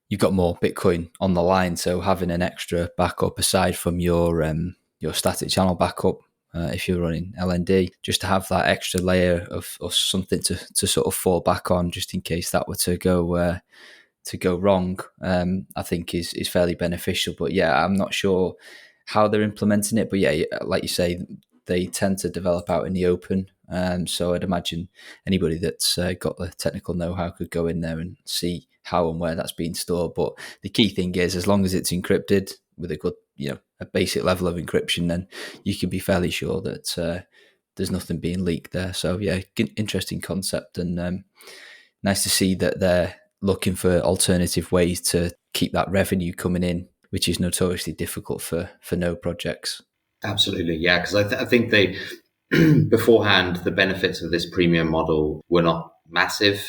You've got more Bitcoin on the line, so having an extra backup aside from your static channel backup, if you're running LND, just to have that extra layer of something to sort of fall back on, just in case that were to go wrong, I think is fairly beneficial. But yeah, I'm not sure how they're implementing it. But yeah, like you say, they tend to develop out in the open. So I'd imagine anybody that's got the technical know-how could go in there and see how and where that's being stored. But the key thing is, as long as it's encrypted with a good, a basic level of encryption, then you can be fairly sure that there's nothing being leaked there. So yeah, interesting concept, and nice to see that they're looking for alternative ways to keep that revenue coming in, which is notoriously difficult for node projects. Absolutely, yeah, because I think they beforehand, the benefits of this premium model were not massive.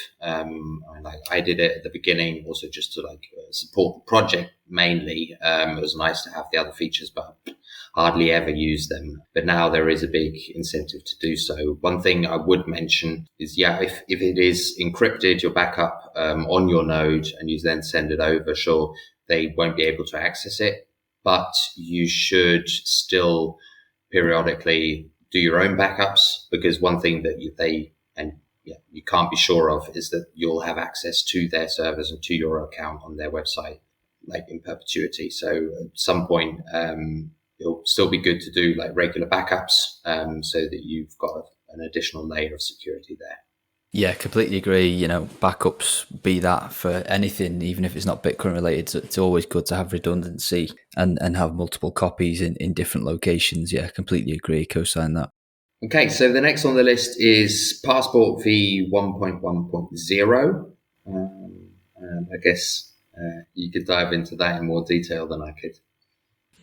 I did it at the beginning also just to support the project mainly. It was nice to have the other features, but hardly ever use them. But now there is a big incentive to do so. One thing I would mention is, if it is encrypted, your backup on your node, and you then send it over, sure, they won't be able to access it, but you should still periodically do your own backups, because one thing that you can't be sure of is that you'll have access to their servers and to your account on their website, like in perpetuity. So at some point, it'll still be good to do like regular backups, so that you've got an additional layer of security there. Yeah, completely agree. Backups, be that for anything, even if it's not Bitcoin related, it's always good to have redundancy and have multiple copies in different locations. Yeah, completely agree. Co-sign that. Okay, so the next on the list is Passport v 1.1.0. I guess you could dive into that in more detail than I could.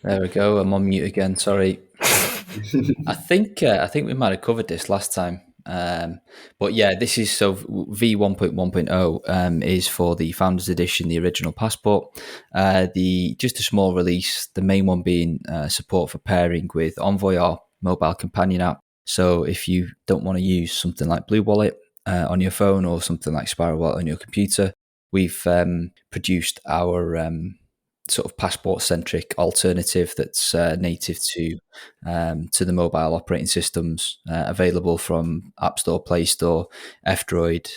There we go. I'm on mute again. Sorry. I think we might have covered this last time. But yeah, this is V1.1.0 is for the Founders Edition, the original passport. Just a small release, the main one being support for pairing with Envoy, our mobile companion app. So if you don't want to use something like Blue Wallet on your phone or something like Spiral Wallet on your computer, we've produced our sort of passport-centric alternative that's native to the mobile operating systems, available from App Store, Play Store, F-Droid,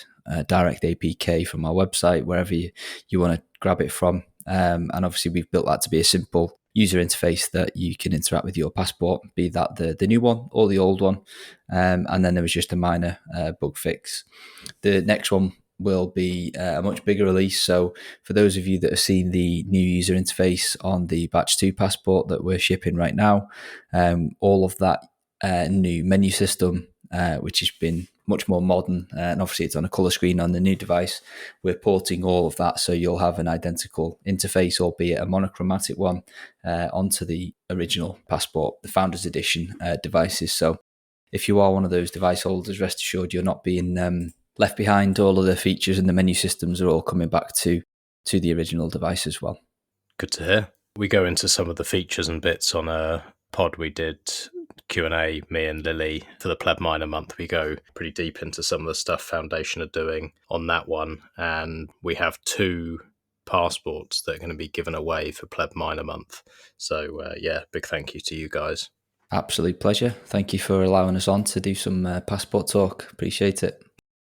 Direct APK from our website, wherever you want to grab it from. And obviously, we've built that to be a simple user interface that you can interact with your passport, be that the new one or the old one. And then there was just a minor bug fix. The next one will be a much bigger release. So for those of you that have seen the new user interface on the Batch 2 passport that we're shipping right now, all of that new menu system, which has been much more modern, and obviously it's on a colour screen on the new device, we're porting all of that so you'll have an identical interface, albeit a monochromatic one, onto the original passport, the Founders Edition devices. So if you are one of those device holders, rest assured you're not being left behind. All of the features and the menu systems are all coming back to the original device as well. Good to hear. We go into some of the features and bits on a pod we did, Q&A, me and Lily, for the Pleb Minor month. We go pretty deep into some of the stuff Foundation are doing on that one. And we have 2 passports that are going to be given away for Pleb Minor month. So yeah, big thank you to you guys. Absolute pleasure. Thank you for allowing us on to do some passport talk. Appreciate it.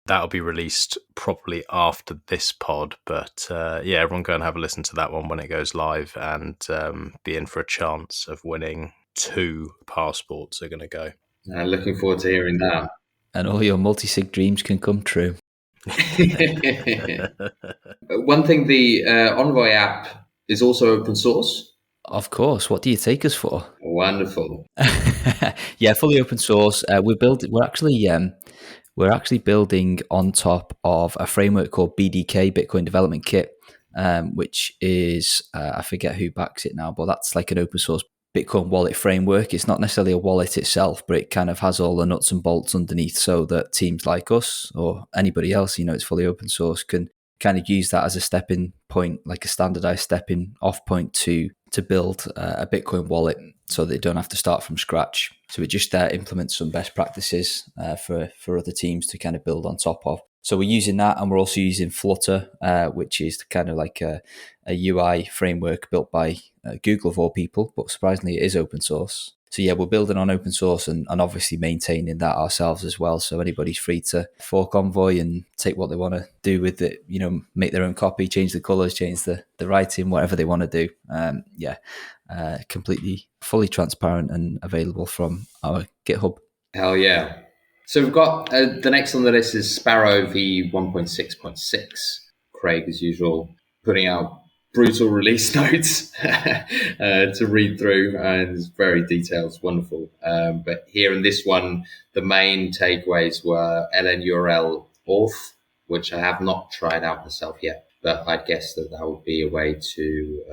That'll be released probably after this pod, but yeah, everyone go and have a listen to that one when it goes live, and be in for a chance of winning 2 passports are going to go. Looking forward to hearing that. And all your multi-sig dreams can come true. One thing, the Envoy app is also open source. Of course. What do you take us for? Wonderful. Yeah, fully open source. We're actually building on top of a framework called BDK, Bitcoin Development Kit, which is, I forget who backs it now, but that's like an open source Bitcoin wallet framework. It's not necessarily a wallet itself, but it kind of has all the nuts and bolts underneath so that teams like us or anybody else, it's fully open source, can kind of use that as a stepping point, like a standardized stepping off point to build a Bitcoin wallet so they don't have to start from scratch. So it just implements some best practices for other teams to kind of build on top of. So we're using that, and we're also using Flutter, which is kind of like a UI framework built by Google of all people, but surprisingly it is open source. So yeah, we're building on open source and obviously maintaining that ourselves as well. So anybody's free to fork Envoy and take what they want to do with it, make their own copy, change the colors, change the writing, whatever they want to do. Completely fully transparent and available from our GitHub. Hell yeah. So we've got the next on the list is Sparrow v1.6.6. Craig, as usual, putting out brutal release notes to read through, and it's very detailed. It's wonderful. But here in this one, the main takeaways were LNURL auth, which I have not tried out myself yet, but I guess that would be a way to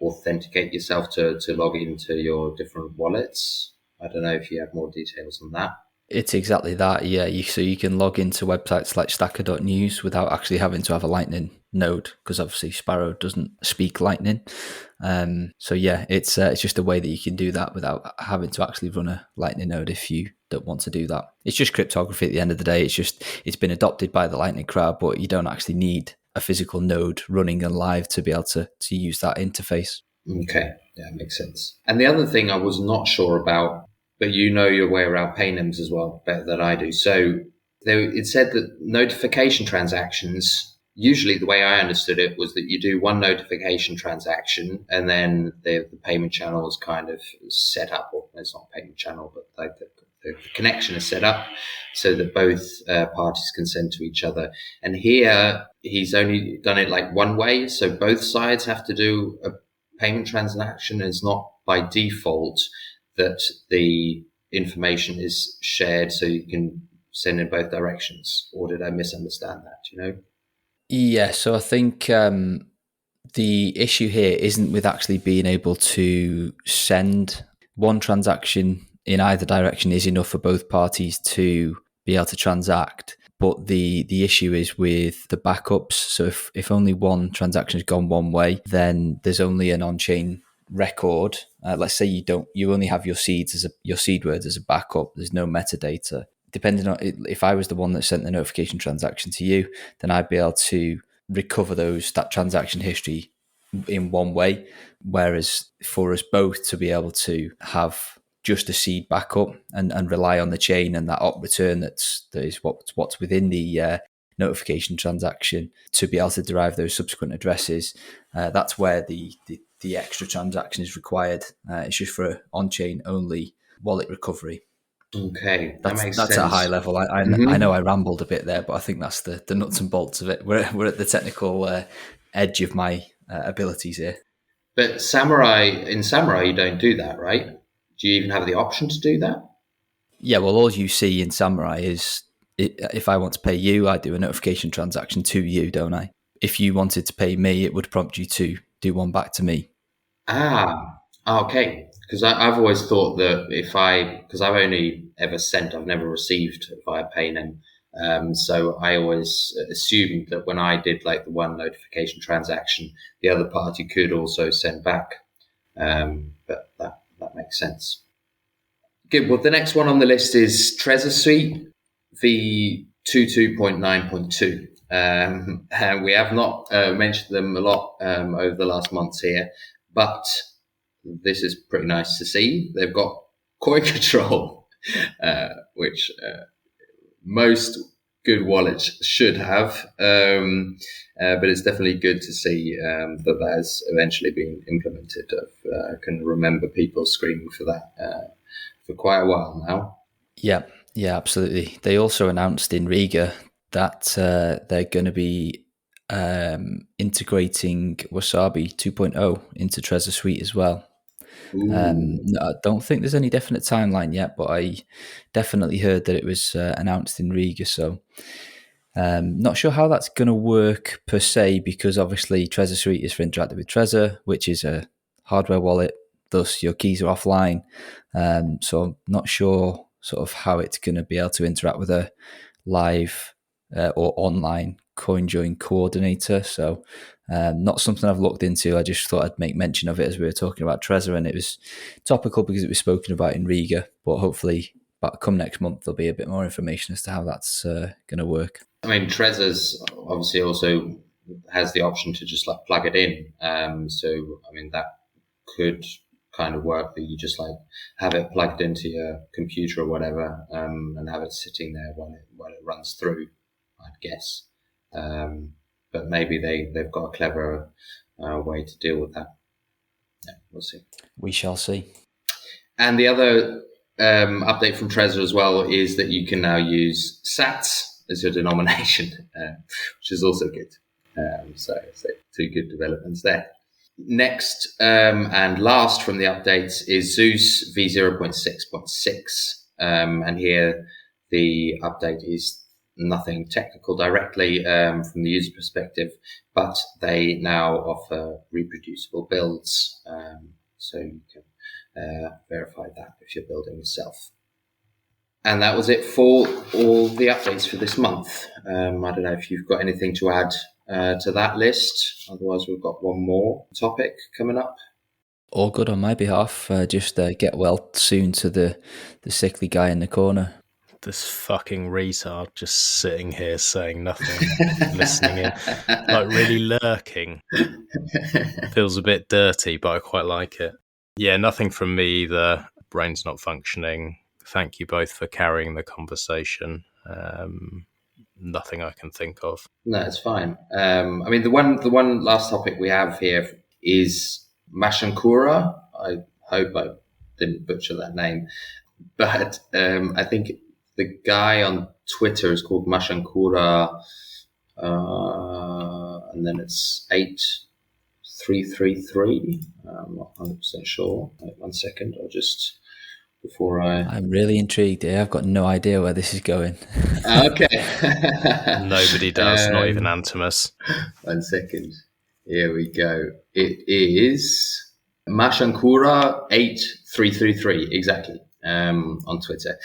authenticate yourself to log into your different wallets. I don't know if you have more details on that. It's exactly that, yeah. So you can log into websites like stacker.news without actually having to have a Lightning node, because obviously Sparrow doesn't speak Lightning. So yeah, it's just a way that you can do that without having to actually run a Lightning node if you don't want to do that. It's just cryptography at the end of the day. It's been adopted by the Lightning crowd, but you don't actually need a physical node running and live to be able to use that interface. Okay, yeah, makes sense. And the other thing I was not sure about, but you know your way around paynims as well, better than I do. So it said that notification transactions, usually the way I understood it was that you do one notification transaction and then the payment channel is kind of set up, or it's not a payment channel, but like the connection is set up so that both parties can send to each other. And here he's only done it like one way. So both sides have to do a payment transaction. It's not by default that the information is shared so you can send in both directions, or did I misunderstand that, Yeah, so I think the issue here isn't with actually being able to send one transaction in either direction is enough for both parties to be able to transact. But the issue is with the backups. So if only one transaction has gone one way, then there's only an on-chain record. Let's say you only have your your seed words as a backup. There's no metadata. Depending on if I was the one that sent the notification transaction to you, then I'd be able to recover that transaction history in one way. Whereas for us both to be able to have just a seed backup and rely on the chain and that op return that is what's within the notification transaction to be able to derive those subsequent addresses, that's where the extra transaction is required. It's just for on-chain only wallet recovery. Okay, that makes that's sense. at a high level. I know I rambled a bit there, but I think that's the nuts and bolts of it. We're at the technical edge of my abilities here. But in Samurai, you don't do that, right? Do you even have the option to do that? Yeah, well, all you see in Samurai is if I want to pay you, I do a notification transaction to you, don't I? If you wanted to pay me, it would prompt you to do one back to me. Okay. Because I've always thought that because I've only ever sent, I've never received via Paynem. So I always assumed that when I did like the one notification transaction, the other party could also send back. But that makes sense. Good. Well, the next one on the list is Trezor Suite v22.9.2. And we have not mentioned them a lot over the last months here, but this is pretty nice to see. They've got coin control, which most good wallets should have, but it's definitely good to see that has eventually been implemented. I can remember people screaming for that for quite a while now. Yeah, absolutely. They also announced in Riga that they're going to be integrating Wasabi 2.0 into Trezor Suite as well. I don't think there's any definite timeline yet, but I definitely heard that it was announced in Riga. So not sure how that's going to work per se, because obviously Trezor Suite is for interacting with Trezor, which is a hardware wallet. Thus, your keys are offline. So I'm not sure sort of how it's going to be able to interact with a live or online CoinJoin coordinator. So not something I've looked into. I just thought I'd make mention of it as we were talking about Trezor, and it was topical because it was spoken about in Riga. But hopefully, come next month, there'll be a bit more information as to how that's going to work. I mean, Trezor's obviously also has the option to just like plug it in. So, I mean, that could kind of work, that you just like have it plugged into your computer or whatever, and have it sitting there while it runs through, I'd guess. But maybe they've got a clever way to deal with that. Yeah, we'll see. We shall see. And the other update from Trezor as well is that you can now use Sats as your denomination, which is also good. So two good developments there. Next and last from the updates is Zeus v0.6.6. And here the update is nothing technical directly from the user perspective, but they now offer reproducible builds. So you can verify that if you're building yourself. And that was it for all the updates for this month. I don't know if you've got anything to add to that list. Otherwise, we've got one more topic coming up. All good on my behalf. Just get well soon to the sickly guy in the corner. This fucking retard just sitting here saying nothing, listening in, like really lurking. Feels a bit dirty, but I quite like it. Yeah, nothing from me either. Brain's not functioning. Thank you both for carrying the conversation. Nothing I can think of. No, it's fine. I mean, the one last topic we have here is Mashankura. I hope I didn't butcher that name, but I think the guy on Twitter is called Mashankura, and then it's 8333. I'm not 100% sure. Wait 1 second. I'll just I'm really intrigued here. I've got no idea where this is going. Okay. Nobody does, not even Antomous. 1 second. Here we go. It is Mashankura 8333. Exactly. on Twitter.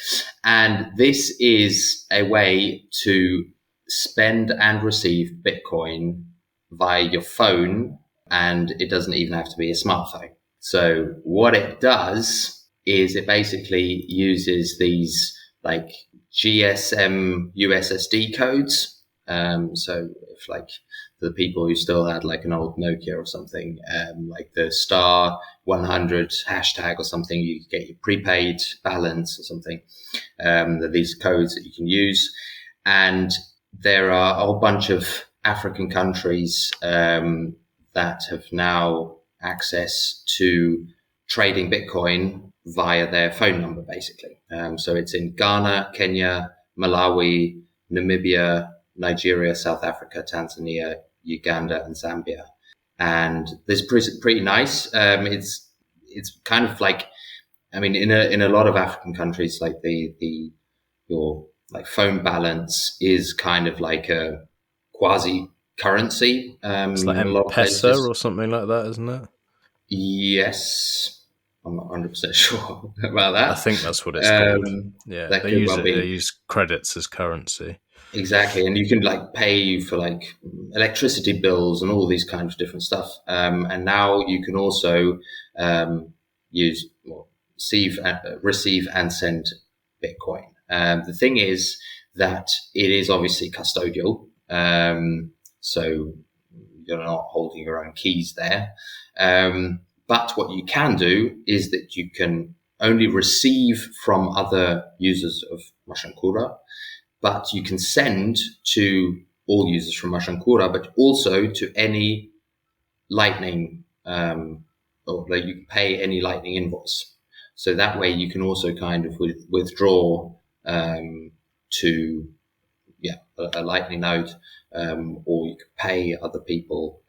And this is a way to spend and receive Bitcoin via your phone, and it doesn't even have to be a smartphone. So what it does is it basically uses these like GSM USSD codes. So if like the people who still had like an old Nokia or something, like the star 100 hashtag or something, you get your prepaid balance or something. These codes that you can use. And there are a whole bunch of African countries that have now access to trading Bitcoin via their phone number, basically. So it's in Ghana, Kenya, Malawi, Namibia, Nigeria, South Africa, Tanzania, Uganda, and Zambia. And this is pretty nice. It's kind of like, I mean, in a lot of African countries, like your like phone balance is kind of like a quasi currency. It's like in a lot of M-Pesa places. or something like that, isn't it? Yes, I'm not 100% sure about that. I think that's what it's called. Yeah, that they could use well it. be. They use credits as currency. Exactly, and you can like pay for like electricity bills and all these kinds of different stuff. And now you can also receive and send Bitcoin. The thing is that it is obviously custodial, so you're not holding your own keys there. But what you can do is that you can only receive from other users of Mashankura, but you can send to all users from Mashankura, but also to any Lightning, or like you can pay any Lightning invoice. So that way you can also kind of withdraw to a Lightning node, or you can pay other people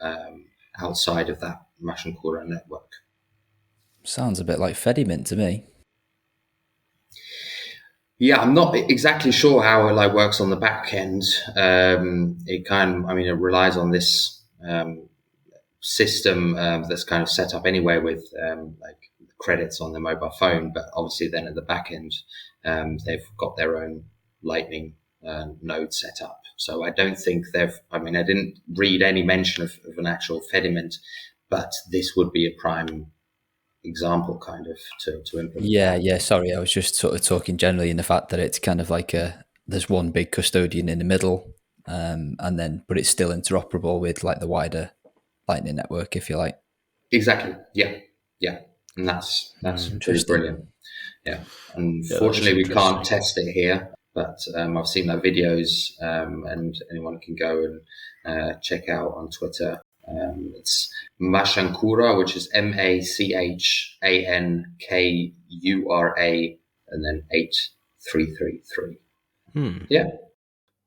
outside of that Mashankura network. Sounds a bit like Fedimint to me. Yeah, I'm not exactly sure how it like works on the back end. It relies on this system that's kind of set up anyway with like credits on the mobile phone, but obviously then at the back end they've got their own Lightning node set up. So I don't think I didn't read any mention of an actual Fedimint, but this would be a prime example kind of to implement. Yeah. Sorry, I was just sort of talking generally in the fact that it's kind of like there's one big custodian in the middle, but it's still interoperable with like the wider Lightning network, if you like. Exactly. Yeah. And that's pretty brilliant. Yeah. Unfortunately, we can't test it here, but I've seen their videos, and anyone can go and check out on Twitter. It's Mashankura, which is MACHANKURA, and then 8333. Yeah.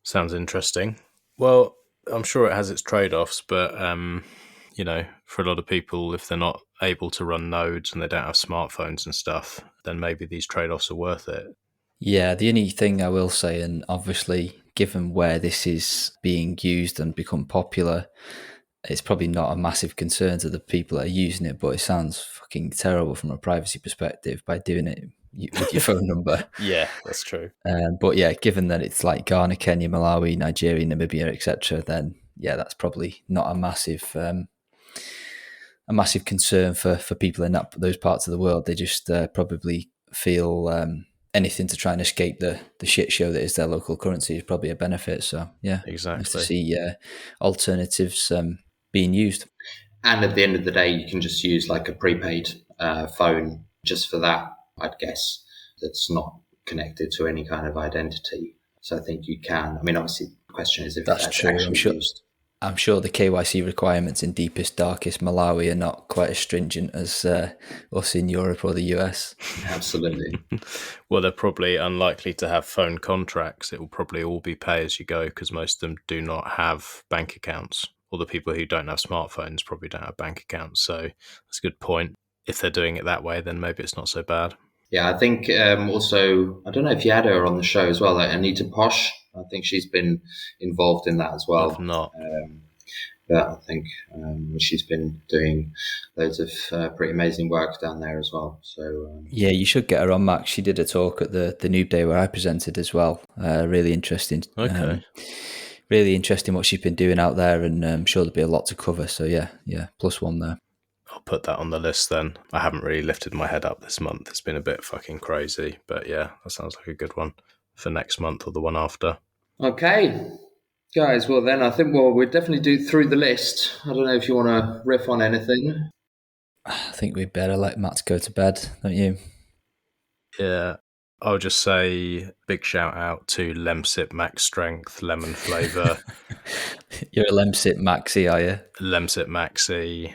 Sounds interesting. Well, I'm sure it has its trade-offs, but for a lot of people, if they're not able to run nodes and they don't have smartphones and stuff, then maybe these trade-offs are worth it. Yeah, the only thing I will say, and obviously given where this is being used and become popular, it's probably not a massive concern to the people that are using it, but it sounds fucking terrible from a privacy perspective by doing it with your phone number. Yeah, that's true. But yeah, given that it's like Ghana, Kenya, Malawi, Nigeria, Namibia, etc., then yeah, that's probably not a massive concern for people in those parts of the world. They just probably feel anything to try and escape the shit show that is their local currency is probably a benefit. So yeah, exactly. Nice to see alternatives being used. And at the end of the day, you can just use like a prepaid phone just for that, I'd guess, that's not connected to any kind of identity. So I think you can. I mean, obviously, the question is if that's true. Actually used. I'm sure the KYC requirements in deepest, darkest Malawi are not quite as stringent as us in Europe or the US. Absolutely. Well, they're probably unlikely to have phone contracts. It will probably all be pay as you go because most of them do not have bank accounts. Or the people who don't have smartphones probably don't have bank accounts. So that's a good point. If they're doing it that way, then maybe it's not so bad. Yeah, I think also, I don't know if you had her on the show as well, like Anita Posh. I think she's been involved in that as well. I've not. But I think she's been doing loads of pretty amazing work down there as well. So yeah, you should get her on, Max. She did a talk at the Noob Day where I presented as well. Really interesting. Okay. Really interesting what she's been doing out there, and I'm sure there'll be a lot to cover. So yeah, +1 there. I'll put that on the list then. I haven't really lifted my head up this month. It's been a bit fucking crazy. But yeah, that sounds like a good one for next month or the one after. Okay. Guys, well then I think we'll definitely do through the list. I don't know if you want to riff on anything. I think we'd better let Matt go to bed, don't you? Yeah. I'll just say big shout out to Lemsip Max Strength Lemon Flavour. You're a Lemsip Maxi, are you? Lemsip Maxi.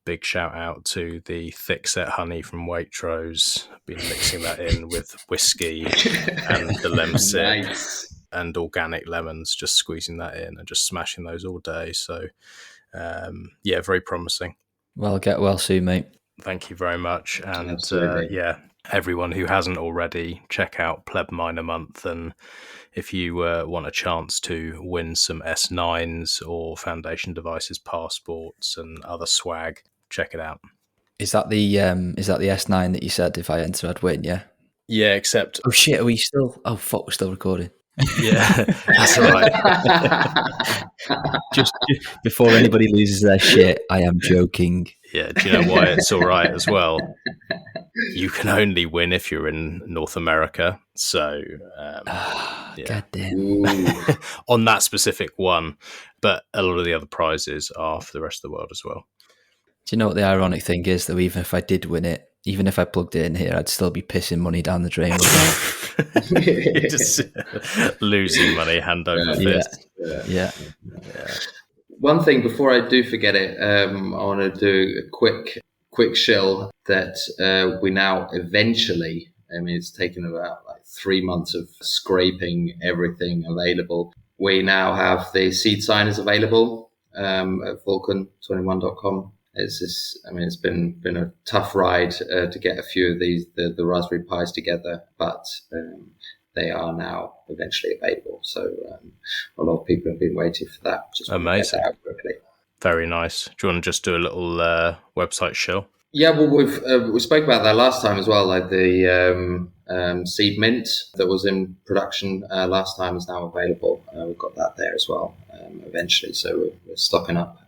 Big shout out to the Thickset Honey from Waitrose. Been mixing that in with whiskey and the Lemsip. Nice. And organic lemons, just squeezing that in and just smashing those all day. So, yeah, very promising. Well, get well soon, mate. Thank you very much. And Absolutely. Everyone who hasn't already, check out Pleb Minor Month. And if you want a chance to win some S9s or Foundation Devices passports and other swag, check it out. Is that the S9 that you said if I enter I'd win? Yeah. Yeah, except Oh shit, are we still? Oh fuck, we're still recording. yeah, that's all right. just before anybody loses their shit, I am joking. Yeah, do you know why it's all right as well? You can only win if you're in North America. So, yeah. God damn. On that specific one, but a lot of the other prizes are for the rest of the world as well. Do you know what the ironic thing is, though? Even if I did win it, even if I plugged it in here, I'd still be pissing money down the drain. You're just losing money hand over fist. Yeah. One thing before I do forget it, I want to do a quick shill that we now eventually, I mean, it's taken about 3 months of scraping everything available. We now have the seed signers available at Vulcan21.com. It's been a tough ride to get a few of these, the Raspberry Pis together, but they are now eventually available. So a lot of people have been waiting for that. Just amazing. Get that out quickly. Very nice. Do you want to just do a little website show? Yeah, well, we spoke about that last time as well. Like the seed mint that was in production last time is now available. We've got that there as well eventually. So we're stocking up,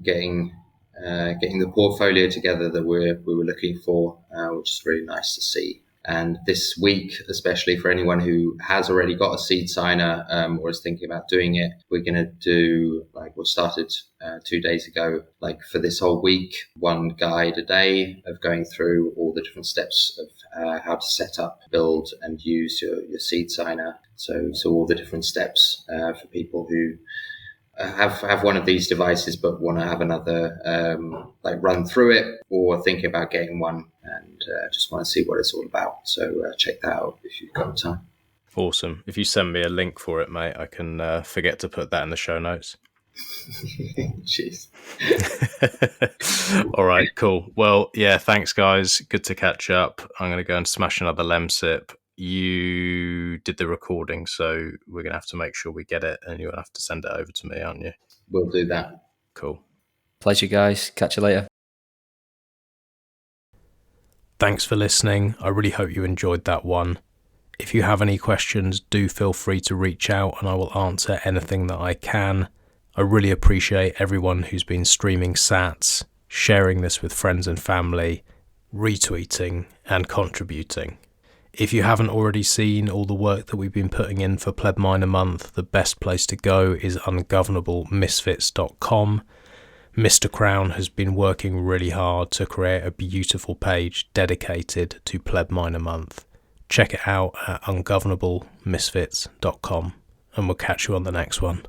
getting the portfolio together that we were looking for, which is really nice to see. And this week, especially for anyone who has already got a seed signer or is thinking about doing it, we're going to do, we started 2 days ago, for this whole week, one guide a day of going through all the different steps of how to set up, build and use your seed signer. So all the different steps for people who have one of these devices but want to have another run through it or thinking about getting one and just want to see what it's all about. So check that out if you've got time. Awesome. If you send me a link for it, mate, I can forget to put that in the show notes. Jeez. All right, cool. Well, yeah, thanks guys. Good to catch up. I'm going to go and smash another Lemsip. You did the recording, so we're going to have to make sure we get it and you'll have to send it over to me, aren't you? We'll do that. Cool. Pleasure, guys. Catch you later. Thanks for listening. I really hope you enjoyed that one. If you have any questions, do feel free to reach out and I will answer anything that I can. I really appreciate everyone who's been streaming sats, sharing this with friends and family, retweeting and contributing. If you haven't already seen all the work that we've been putting in for Pleb Minor Month, the best place to go is ungovernablemisfits.com. Mr. Crown has been working really hard to create a beautiful page dedicated to Pleb Minor Month. Check it out at ungovernablemisfits.com and we'll catch you on the next one.